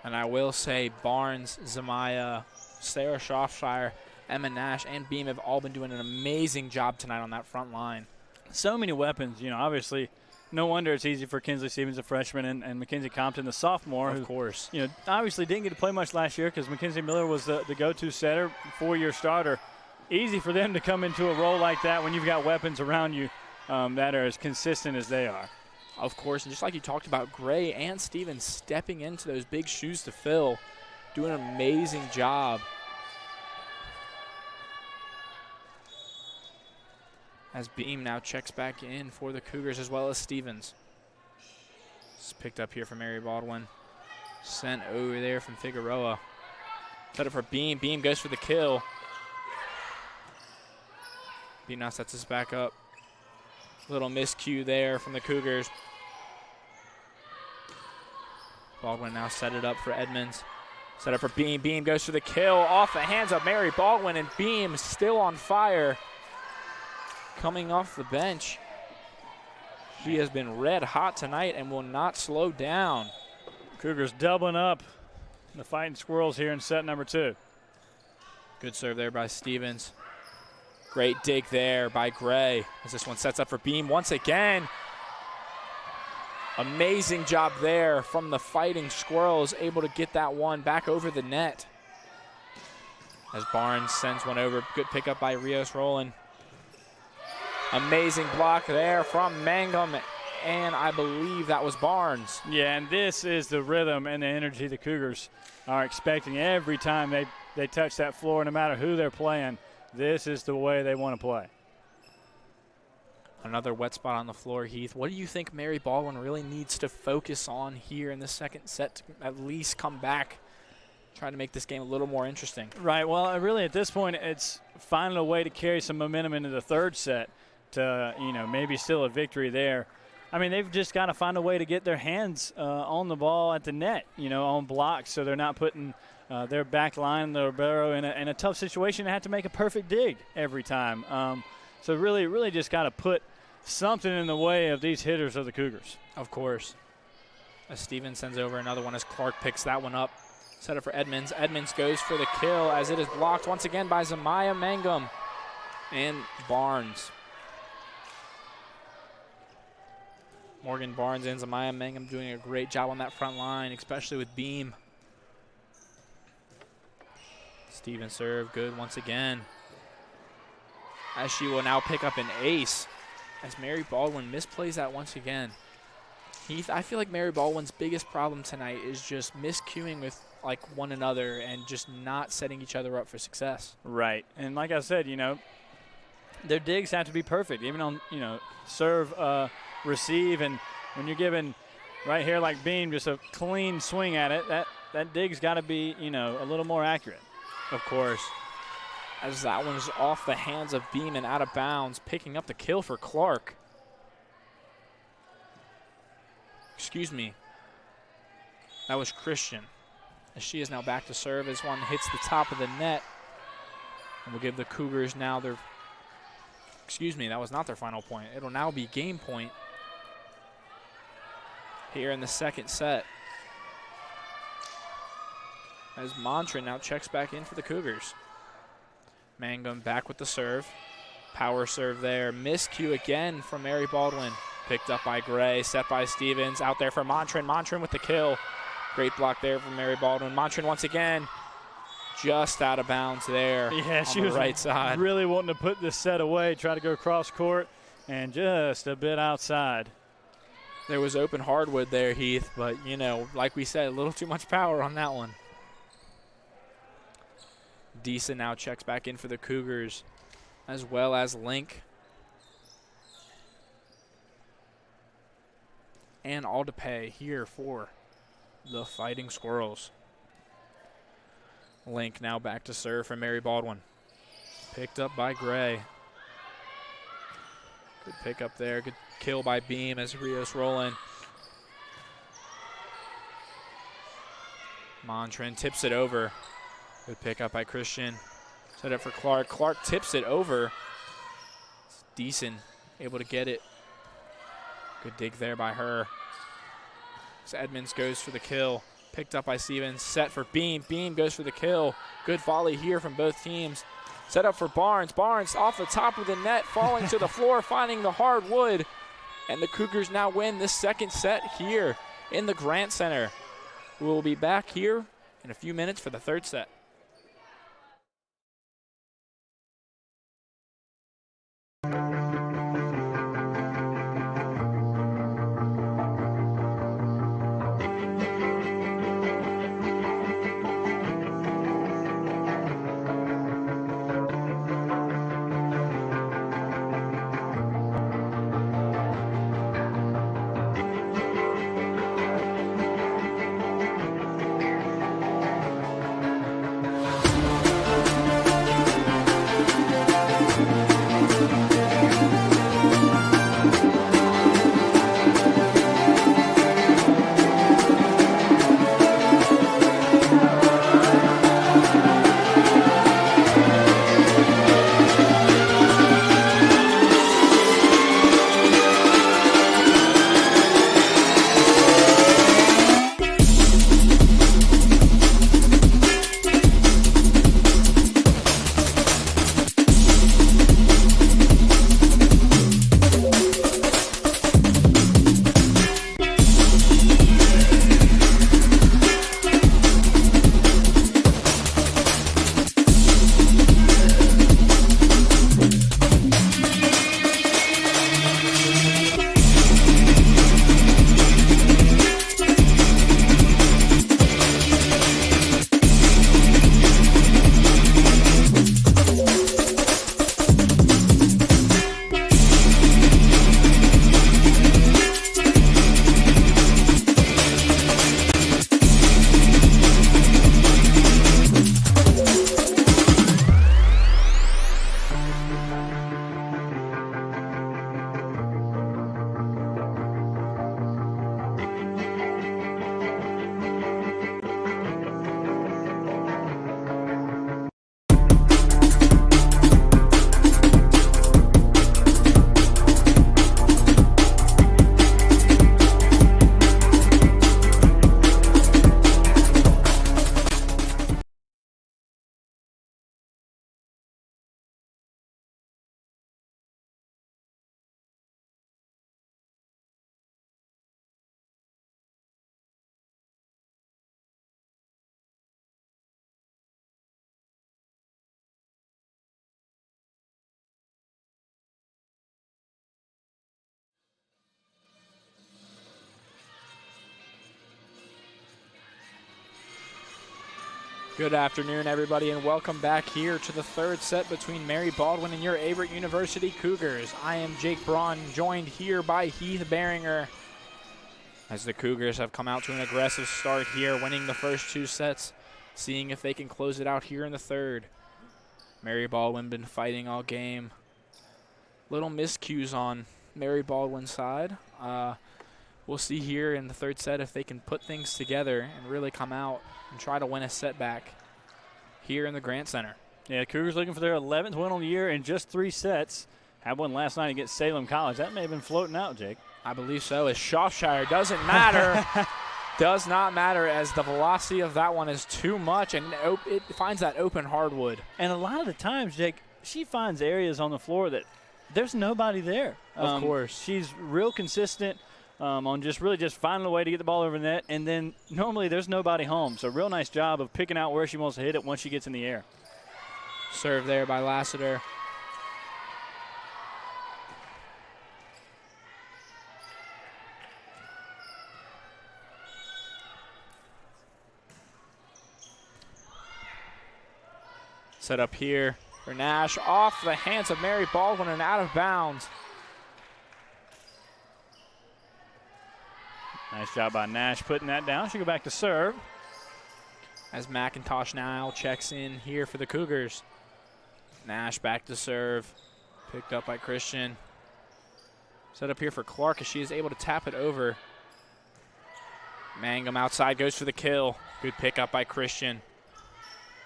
And I will say Barnes, Zamaya, Sarah Shropshire, Emma Nash, and Beam have all been doing an amazing job tonight on that front line. So many weapons, obviously. No wonder it's easy for Kinsley Stevens, the freshman, and Mackenzie Compton, the sophomore. Of course. Obviously didn't get to play much last year because Mackenzie Miller was the go-to setter, 4-year starter. Easy for them to come into a role like that when you've got weapons around you that are as consistent as they are. Of course, and just like you talked about, Gray and Stevens stepping into those big shoes to fill, doing an amazing job. As Beam now checks back in for the Cougars as well as Stevens. It's picked up here from Mary Baldwin. Sent over there from Figueroa. Set it for Beam. Beam goes for the kill. Beam now sets us back up. Little miscue there from the Cougars. Baldwin now set it up for Edmonds. Set up for Beam. Beam goes for the kill off the hands of Mary Baldwin, and Beam still on fire. Coming off the bench. She has been red hot tonight and will not slow down. Cougars doubling up the Fighting Squirrels here in set number 2. Good serve there by Stevens. Great dig there by Gray as this one sets up for Beam once again. Amazing job there from the Fighting Squirrels, able to get that one back over the net. As Barnes sends one over. Good pickup by Rios Rowland. Amazing block there from Mangum, and I believe that was Barnes. Yeah, and this is the rhythm and the energy the Cougars are expecting every time they touch that floor, no matter who they're playing. This is the way they want to play. Another wet spot on the floor, Heath. What do you think Mary Baldwin really needs to focus on here in the second set to at least come back, try to make this game a little more interesting? Right, well, really at this point, it's finding a way to carry some momentum into the third set to, maybe still a victory there. I mean, they've just got to find a way to get their hands on the ball at the net, on blocks, so they're not putting their back line, their libero, in a tough situation and have to make a perfect dig every time. So really just got to put something in the way of these hitters of the Cougars. Of course. As Stevens sends over another one as Clark picks that one up. Set up for Edmonds. Edmonds goes for the kill as it is blocked once again by Zamaya Mangum and Barnes. Morgan Barnes and Zamaya Mangum doing a great job on that front line, especially with Beam. Stevens serve, good once again. As she will now pick up an ace as Mary Baldwin misplays that once again. Heath, I feel like Mary Baldwin's biggest problem tonight is just miscuing with one another and just not setting each other up for success. Right. And like I said, their digs have to be perfect, even on, serve, receive, and when you're giving right here like Beam just a clean swing at it, that dig's got to be, a little more accurate. Of course. As that one's off the hands of Beam and out of bounds, picking up the kill for Clark. Excuse me. That was Christian. As she is now back to serve as one hits the top of the net. And we'll give the Cougars now their, excuse me, that was not their final point. It'll now be game point here in the second set. As Montran now checks back in for the Cougars. Mangum back with the serve. Power serve there. Miscue again from Mary Baldwin. Picked up by Gray, set by Stevens. Out there for Montran. Montran with the kill. Great block there from Mary Baldwin. Montran once again just out of bounds there. Yeah, she was right side. Really wanting to put this set away, try to go cross court, and just a bit outside. There was open hardwood there, Heath, but, like we said, a little too much power on that one. Deesa now checks back in for the Cougars, as well as Link. And Aldepay here for the Fighting Squirrels. Link now back to serve for Mary Baldwin. Picked up by Gray. Good pick up there. Good kill by Beam as Rios rolling. Montran tips it over. Good pick up by Christian. Set up for Clark. Clark tips it over. It's decent. Able to get it. Good dig there by her. So Edmonds goes for the kill. Picked up by Stevens. Set for Beam. Beam goes for the kill. Good volley here from both teams. Set up for Barnes. Barnes off the top of the net, falling to the floor, finding the hard wood. And the Cougars now win this second set here in the Grant Center. We'll be back here in a few minutes for the third set. Good afternoon, everybody, and welcome back here to the third set between Mary Baldwin and your Averett University Cougars. I am Jake Braun, joined here by Heath Beringer, as the Cougars have come out to an aggressive start here, winning the first 2 sets, seeing if they can close it out here in the third. Mary Baldwin been fighting all game. Little miscues on Mary Baldwin's side. We'll see here in the third set if they can put things together and really come out and try to win a set back here in the Grant Center. Yeah, Cougars looking for their 11th win on the year in just 3 sets. Had one last night against Salem College. That may have been floating out, Jake. I believe so, as Shropshire doesn't matter. Does not matter, as the velocity of that one is too much, and it finds that open hardwood. And a lot of the times, Jake, she finds areas on the floor that there's nobody there. Of course. She's real consistent on just finding a way to get the ball over the net, and then normally there's nobody home. So real nice job of picking out where she wants to hit it once she gets in the air. Serve there by Lassiter. Set up here for Nash, off the hands of Mary Baldwin and out of bounds. Nice job by Nash putting that down. She'll go back to serve. As McIntosh now checks in here for the Cougars. Nash back to serve. Picked up by Christian. Set up here for Clark as she is able to tap it over. Mangum outside goes for the kill. Good pickup by Christian.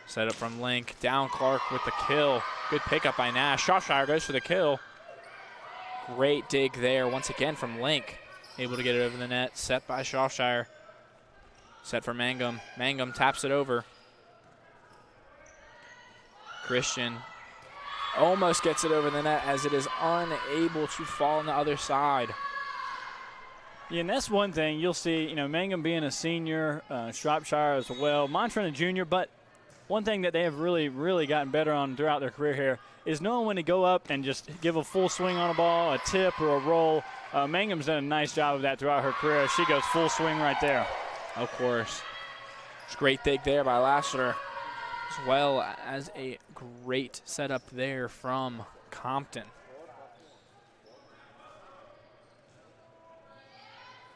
Set up from Link. Down Clark with the kill. Good pickup by Nash. Shropshire goes for the kill. Great dig there once again from Link. Able to get it over the net. Set by Shropshire. Set for Mangum. Mangum taps it over. Christian almost gets it over the net as it is unable to fall on the other side. Yeah, and that's one thing you'll see, Mangum being a senior, Shropshire as well, Montrent a junior, but one thing that they have really, really gotten better on throughout their career here is knowing when to go up and just give a full swing on a ball, a tip or a roll. Mangum's done a nice job of that throughout her career. She goes full swing right there. Of course. It's a great dig there by Lassiter, as well as a great setup there from Compton.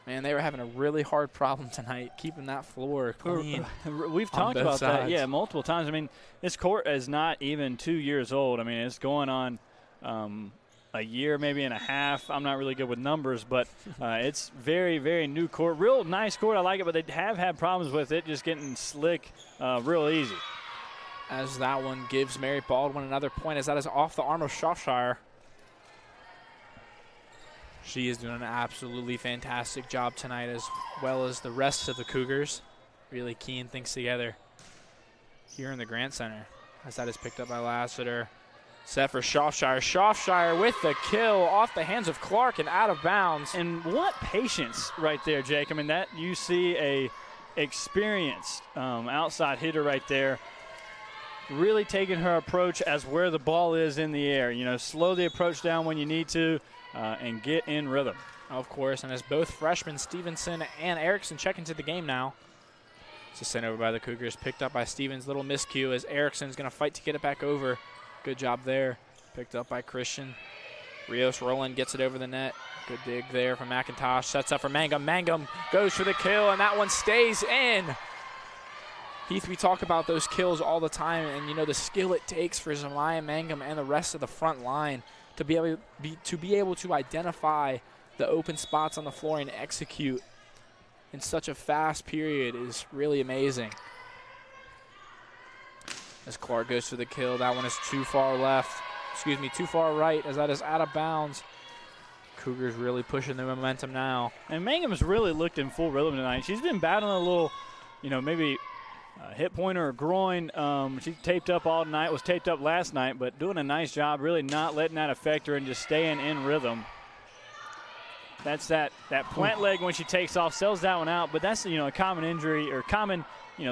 Man, they were having a really hard problem tonight, keeping that floor clean. We've talked about that, multiple times. I mean, this court is not even 2 years old. I mean, it's going on a year, maybe and a half. I'm not really good with numbers, but it's very, very new court. Real nice court. I like it, but they have had problems with it just getting slick real easy. As that one gives Mary Baldwin another point, as that is off the arm of Shropshire. She is doing an absolutely fantastic job tonight, as well as the rest of the Cougars. Really keying things together here in the Grant Center, as that is picked up by Lassiter. Set for Shropshire. Shropshire with the kill off the hands of Clark and out of bounds. And what patience right there, Jake. I mean, that you see a experienced outside hitter right there, really taking her approach as where the ball is in the air. Slow the approach down when you need to and get in rhythm. Of course, and as both freshmen Stevenson and Erickson check into the game now. It's sent over by the Cougars, picked up by Stevens. Little miscue as Erickson's going to fight to get it back over. Good job there. Picked up by Christian. Rios Rowland gets it over the net. Good dig there from McIntosh. Sets up for Mangum. Mangum goes for the kill, and that one stays in. Heath, we talk about those kills all the time, and the skill it takes for Zamaya Mangum and the rest of the front line to be able to identify the open spots on the floor and execute in such a fast period is really amazing. As Clark goes for the kill, that one is too far right, as that is out of bounds. Cougars really pushing the momentum now. And Mangum's really looked in full rhythm tonight. She's been battling a little, maybe hip pointer or groin. She taped up all night, was taped up last night, but doing a nice job, really not letting that affect her and just staying in rhythm. That's that plant leg when she takes off, sells that one out, but that's, a common injury or common,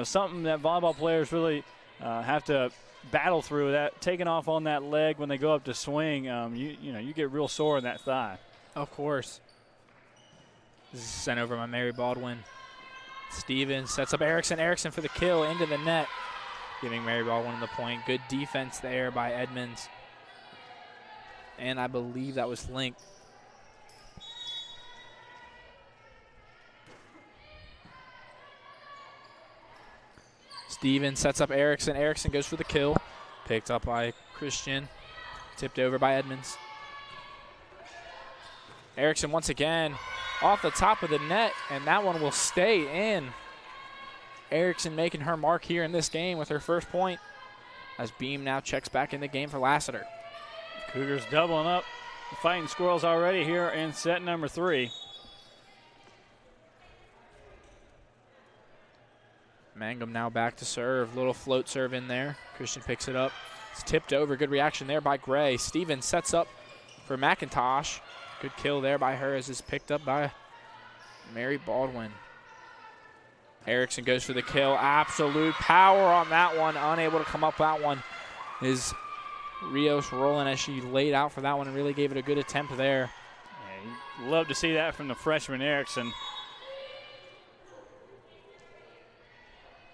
something that volleyball players really have to battle through. That taking off on that leg when they go up to swing, you get real sore in that thigh. Of course. This is sent over by Mary Baldwin. Stevens sets up Erickson. Erickson for the kill into the net. giving Mary Baldwin the point. Good defense there by Edmonds. And I believe that was Link. Stevens sets up Erickson. Erickson goes for the kill. Picked up by Christian. Tipped over by Edmonds. Erickson once again off the top of the net, and that one will stay in. Erickson making her mark here in this game with her first point, as Beam now checks back in the game for Lassiter. Cougars doubling up the Fighting Squirrels already here in set number 3. Mangum now back to serve. Little float serve in there. Christian picks it up. It's tipped over. Good reaction there by Gray. Stevens sets up for McIntosh. Good kill there by her as it's picked up by Mary Baldwin. Erickson goes for the kill. Absolute power on that one. Unable to come up that one is Rios rolling as she laid out for that one and really gave it a good attempt there. Yeah, you'd love to see that from the freshman Erickson.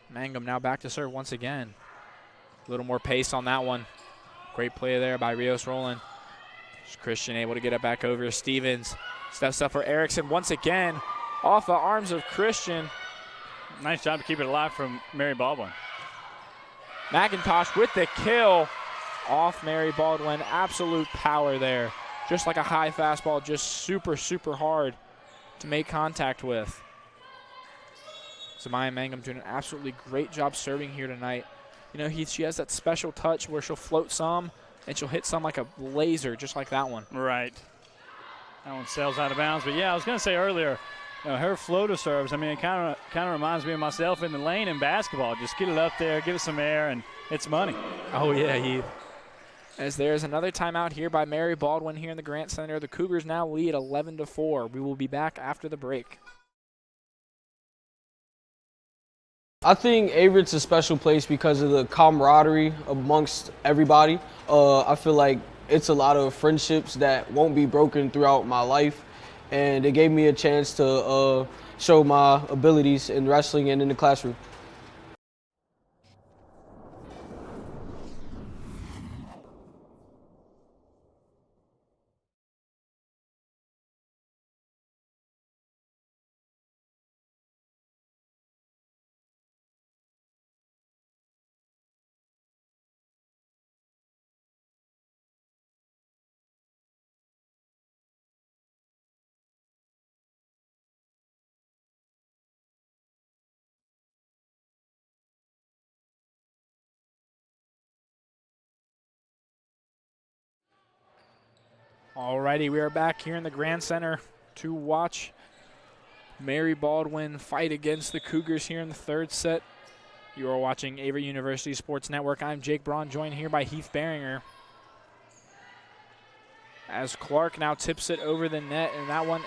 Mangum now back to serve once again. A little more pace on that one. Great play there by Rios Roland. Christian able to get it back over. Stevens steps up for Erickson once again. Off the arms of Christian. Nice job to keep it alive from Mary Baldwin. McIntosh with the kill off Mary Baldwin. Absolute power there. Just like a high fastball, just super, super hard to make contact with. Zamaya Mangum doing an absolutely great job serving here tonight. You know, she has that special touch where she'll float some and she'll hit some like a laser, just like that one. Right. That one sails out of bounds. But yeah, I was going to say earlier, you know, her floater serves, I mean, it kind of reminds me of myself in the lane in basketball. Just get it up there, give it some air, and it's money. Oh, yeah, Heath. As there's another timeout here by Mary Baldwin here in the Grant Center. The Cougars now lead 11-4. We will be back after the break. I think Averett's a special place because of the camaraderie amongst everybody. I feel like it's a lot of friendships that won't be broken throughout my life, and it gave me a chance to show my abilities in wrestling and in the classroom. Alrighty, we are back here in the Grand Center to watch Mary Baldwin fight against the Cougars here in the third set. You are watching Averett University Sports Network. I'm Jake Braun, joined here by Heath Beringer. As Clark now tips it over the net, and that one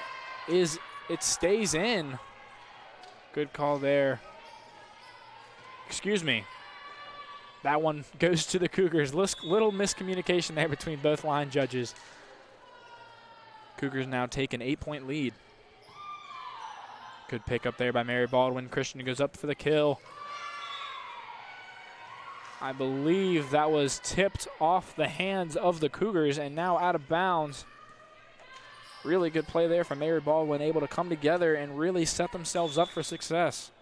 it stays in. Good call there. Excuse me. That one goes to the Cougars. Little miscommunication there between both line judges. Cougars now take an 8-point lead. Good pick up there by Mary Baldwin. Christian goes up for the kill. I believe that was tipped off the hands of the Cougars and now out of bounds. Really good play there from Mary Baldwin, able to come together and really set themselves up for success.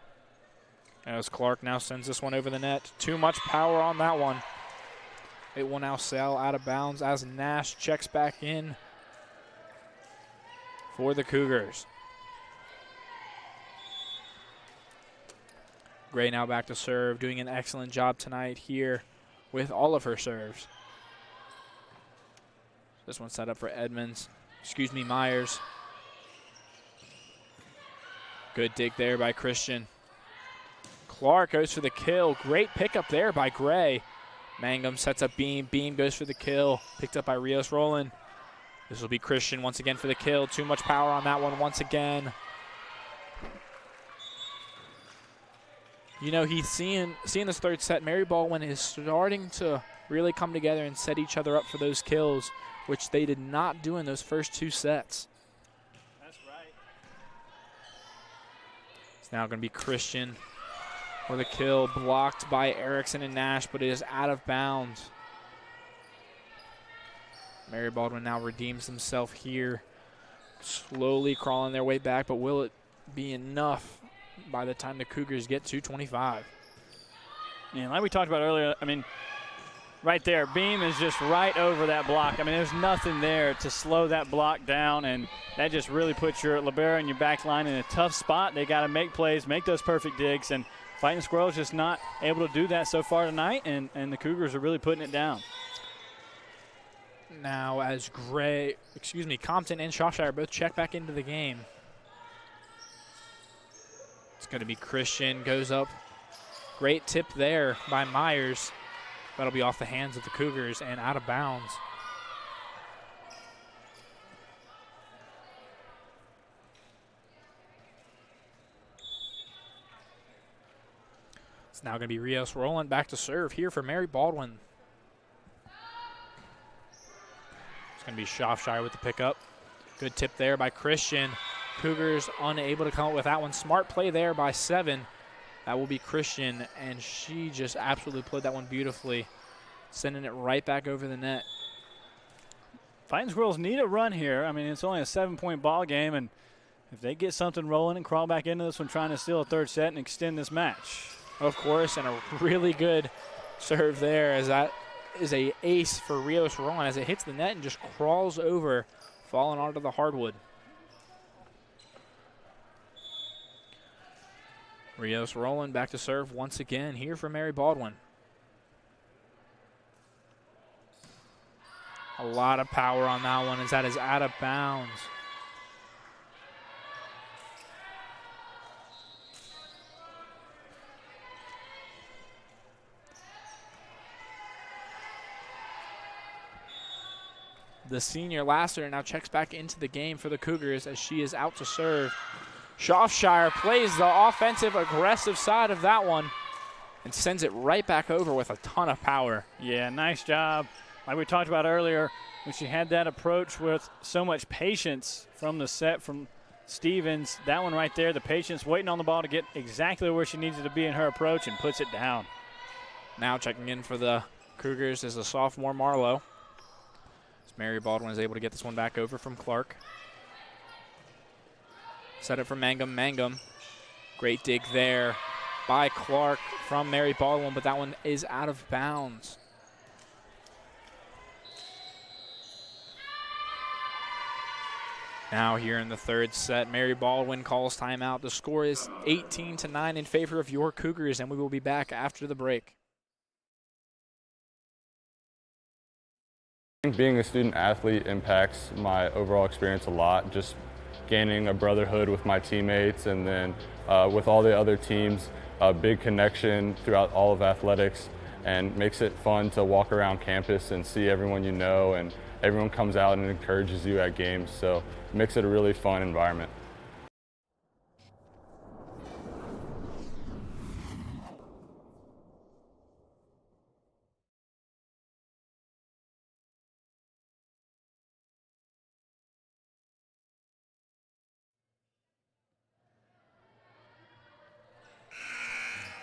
As Clark now sends this one over the net. Too much power on that one. It will now sail out of bounds as Nash checks back in for the Cougars. Gray now back to serve, doing an excellent job tonight here with all of her serves. This one set up for Myers. Good dig there by Christian. Clark goes for the kill. Great pickup there by Gray. Mangum sets up Beam. Beam goes for the kill. Picked up by Rios Roland. This will be Christian once again for the kill. Too much power on that one once again. You know, he's seeing this third set. Mary Baldwin is starting to really come together and set each other up for those kills, which they did not do in those first two sets. That's right. It's now going to be Christian for the kill, blocked by Erickson and Nash, but it is out of bounds. Mary Baldwin now redeems himself here, slowly crawling their way back, but will it be enough by the time the Cougars get to 25? And like we talked about earlier, I mean, right there, Beam is just right over that block. I mean, there's nothing there to slow that block down, and that just really puts your libero and your back line in a tough spot. They got to make plays, make those perfect digs, and Fighting Squirrels just not able to do that so far tonight, and the Cougars are really putting it down. Now as Compton and Shropshire both check back into the game. It's going to be Christian, goes up. Great tip there by Myers. That'll be off the hands of the Cougars and out of bounds. It's now going to be Rios Rowland back to serve here for Mary Baldwin. It's going to be Shropshire with the pickup. Good tip there by Christian. Cougars unable to come up with that one. Smart play there by 7. That will be Christian, and she just absolutely played that one beautifully, sending it right back over the net. Fighting Squirrels need a run here. I mean, it's only a 7-point ball game, and if they get something rolling and crawl back into this one trying to steal a third set and extend this match. Of course, and a really good serve there, as that is a ace for Rios Rowland as it hits the net and just crawls over, falling onto the hardwood. Rios Rowland back to serve once again here for Mary Baldwin. A lot of power on that one as that is out of bounds. The senior Lassiter now checks back into the game for the Cougars as she is out to serve. Shropshire plays the offensive, aggressive side of that one and sends it right back over with a ton of power. Yeah, nice job. Like we talked about earlier, when she had that approach with so much patience from the set from Stevens, that one right there, the patience, waiting on the ball to get exactly where she needs it to be in her approach and puts it down. Now checking in for the Cougars is the sophomore Marlowe. Mary Baldwin is able to get this one back over from Clark. Set it for Mangum. Mangum. Great dig there by Clark from Mary Baldwin, but that one is out of bounds. Now here in the third set, Mary Baldwin calls timeout. The score is 18-9 in favor of your Cougars, and we will be back after the break. I think being a student athlete impacts my overall experience a lot, just gaining a brotherhood with my teammates and then with all the other teams, a big connection throughout all of athletics, and makes it fun to walk around campus and see everyone you know, and everyone comes out and encourages you at games, so it makes it a really fun environment.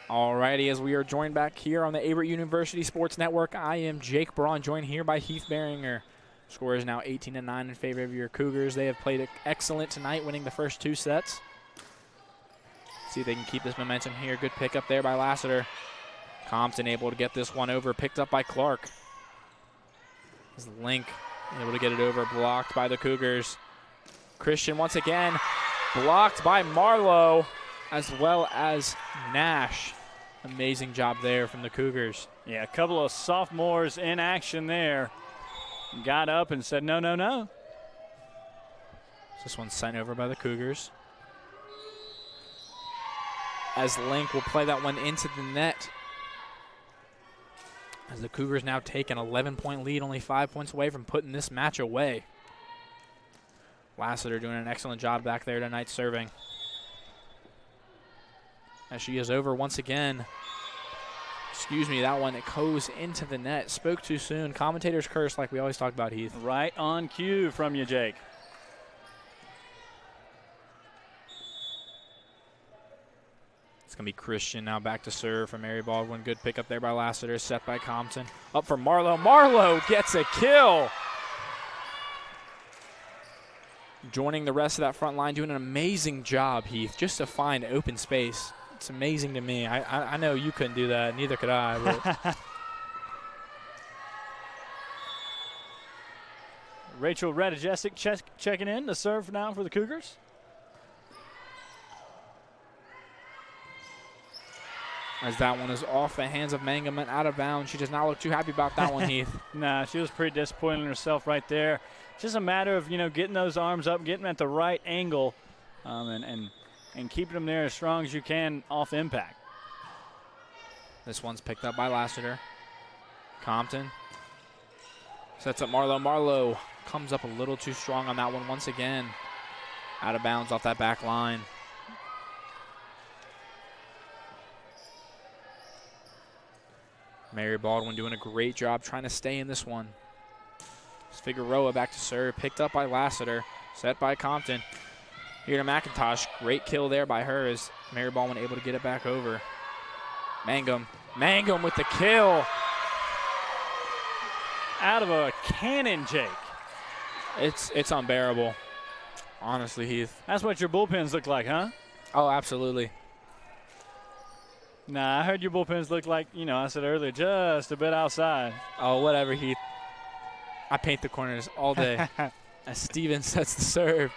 Alrighty, as we are joined back here on the Averett University Sports Network, I am Jake Braun, joined here by Heath Beringer. Score is now 18-9 in favor of your Cougars. They have played excellent tonight, winning the first 2 sets. See if they can keep this momentum here. Good pickup there by Lassiter. Compton able to get this one over, picked up by Clark. As Link able to get it over, blocked by the Cougars. Christian once again, blocked by Marlowe, as well as Nash. Amazing job there from the Cougars. Yeah, a couple of sophomores in action there. Got up and said, no, no, no. This one's sent over by the Cougars. As Link will play that one into the net. As the Cougars now take an 11-point lead, only 5 points away from putting this match away. Lassiter doing an excellent job back there tonight serving. As she is over once again. Excuse me, that one, it goes into the net. Spoke too soon. Commentators curse like we always talk about, Heath. Right on cue from you, Jake. It's going to be Christian now back to serve for Mary Baldwin. Good pick up there by Lassiter, set by Compton. Up for Marlowe. Marlowe gets a kill. Joining the rest of that front line, doing an amazing job, Heath, just to find open space. It's amazing to me. I know you couldn't do that, neither could I. But Rachel Radajesic checking in to serve now for the Cougars. As that one is off the hands of Mangum and out of bounds. She does not look too happy about that one, Heath. Nah, she was pretty disappointed in herself right there. Just a matter of, getting those arms up, getting them at the right angle, and keeping them there as strong as you can off impact. This one's picked up by Lassiter. Compton sets up Marlowe. Marlowe comes up a little too strong on that one once again. Out of bounds off that back line. Mary Baldwin doing a great job trying to stay in this one. Figueroa back to serve, picked up by Lassiter, set by Compton. Here to McIntosh, great kill there by her as Mary Baldwin able to get it back over. Mangum with the kill. Out of a cannon, Jake. It's unbearable, honestly, Heath. That's what your bullpens look like, huh? Oh, absolutely. Nah, I heard your bullpens look like, I said earlier, just a bit outside. Oh, whatever, Heath. I paint the corners all day as Stevens sets the serve.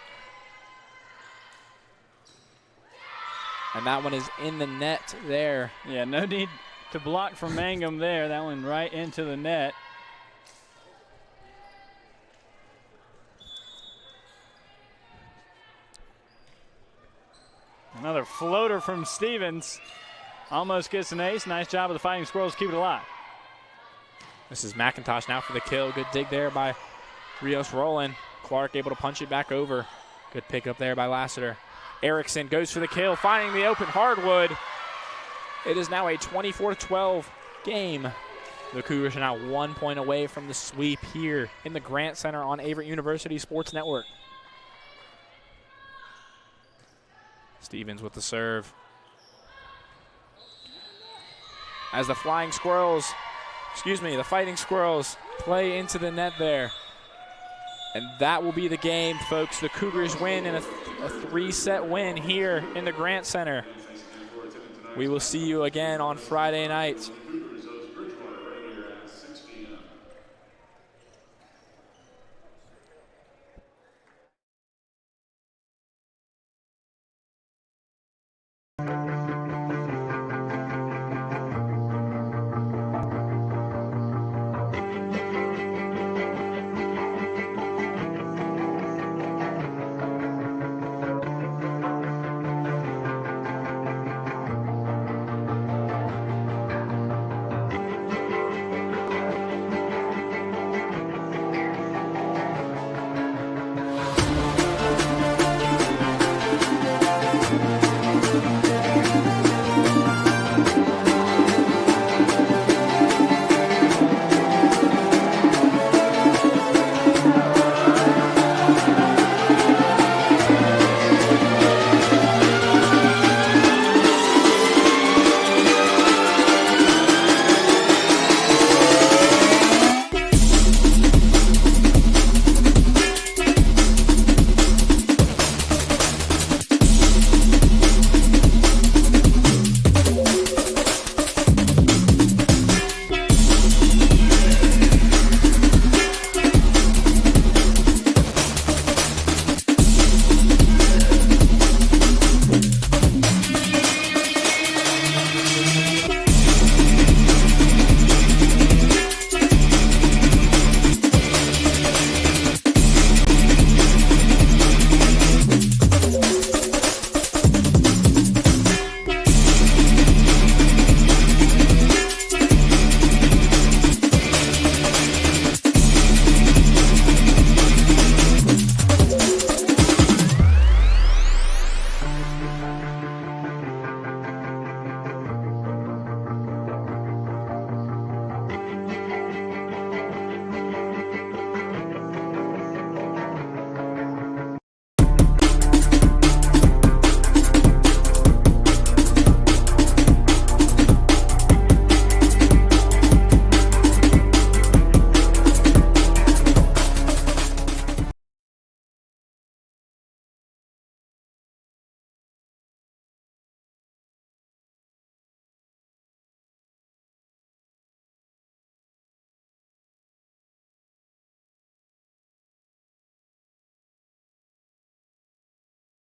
And that one is in the net there. Yeah, no need to block from Mangum there. That one right into the net. Another floater from Stevens. Almost gets an ace. Nice job of the Fighting Squirrels. Keep it alive. This is McIntosh now for the kill. Good dig there by Rios Rowland. Clark able to punch it back over. Good pick up there by Lassiter. Erickson goes for the kill, finding the open hardwood. It is now a 24-12 game. The Cougars are now 1 point away from the sweep here in the Grant Center on Averett University Sports Network. Stevens with the serve. As the Fighting Squirrels play into the net there. And that will be the game, folks. The Cougars win in a 3-set win here in the Grant Center. We will see you again on Friday night.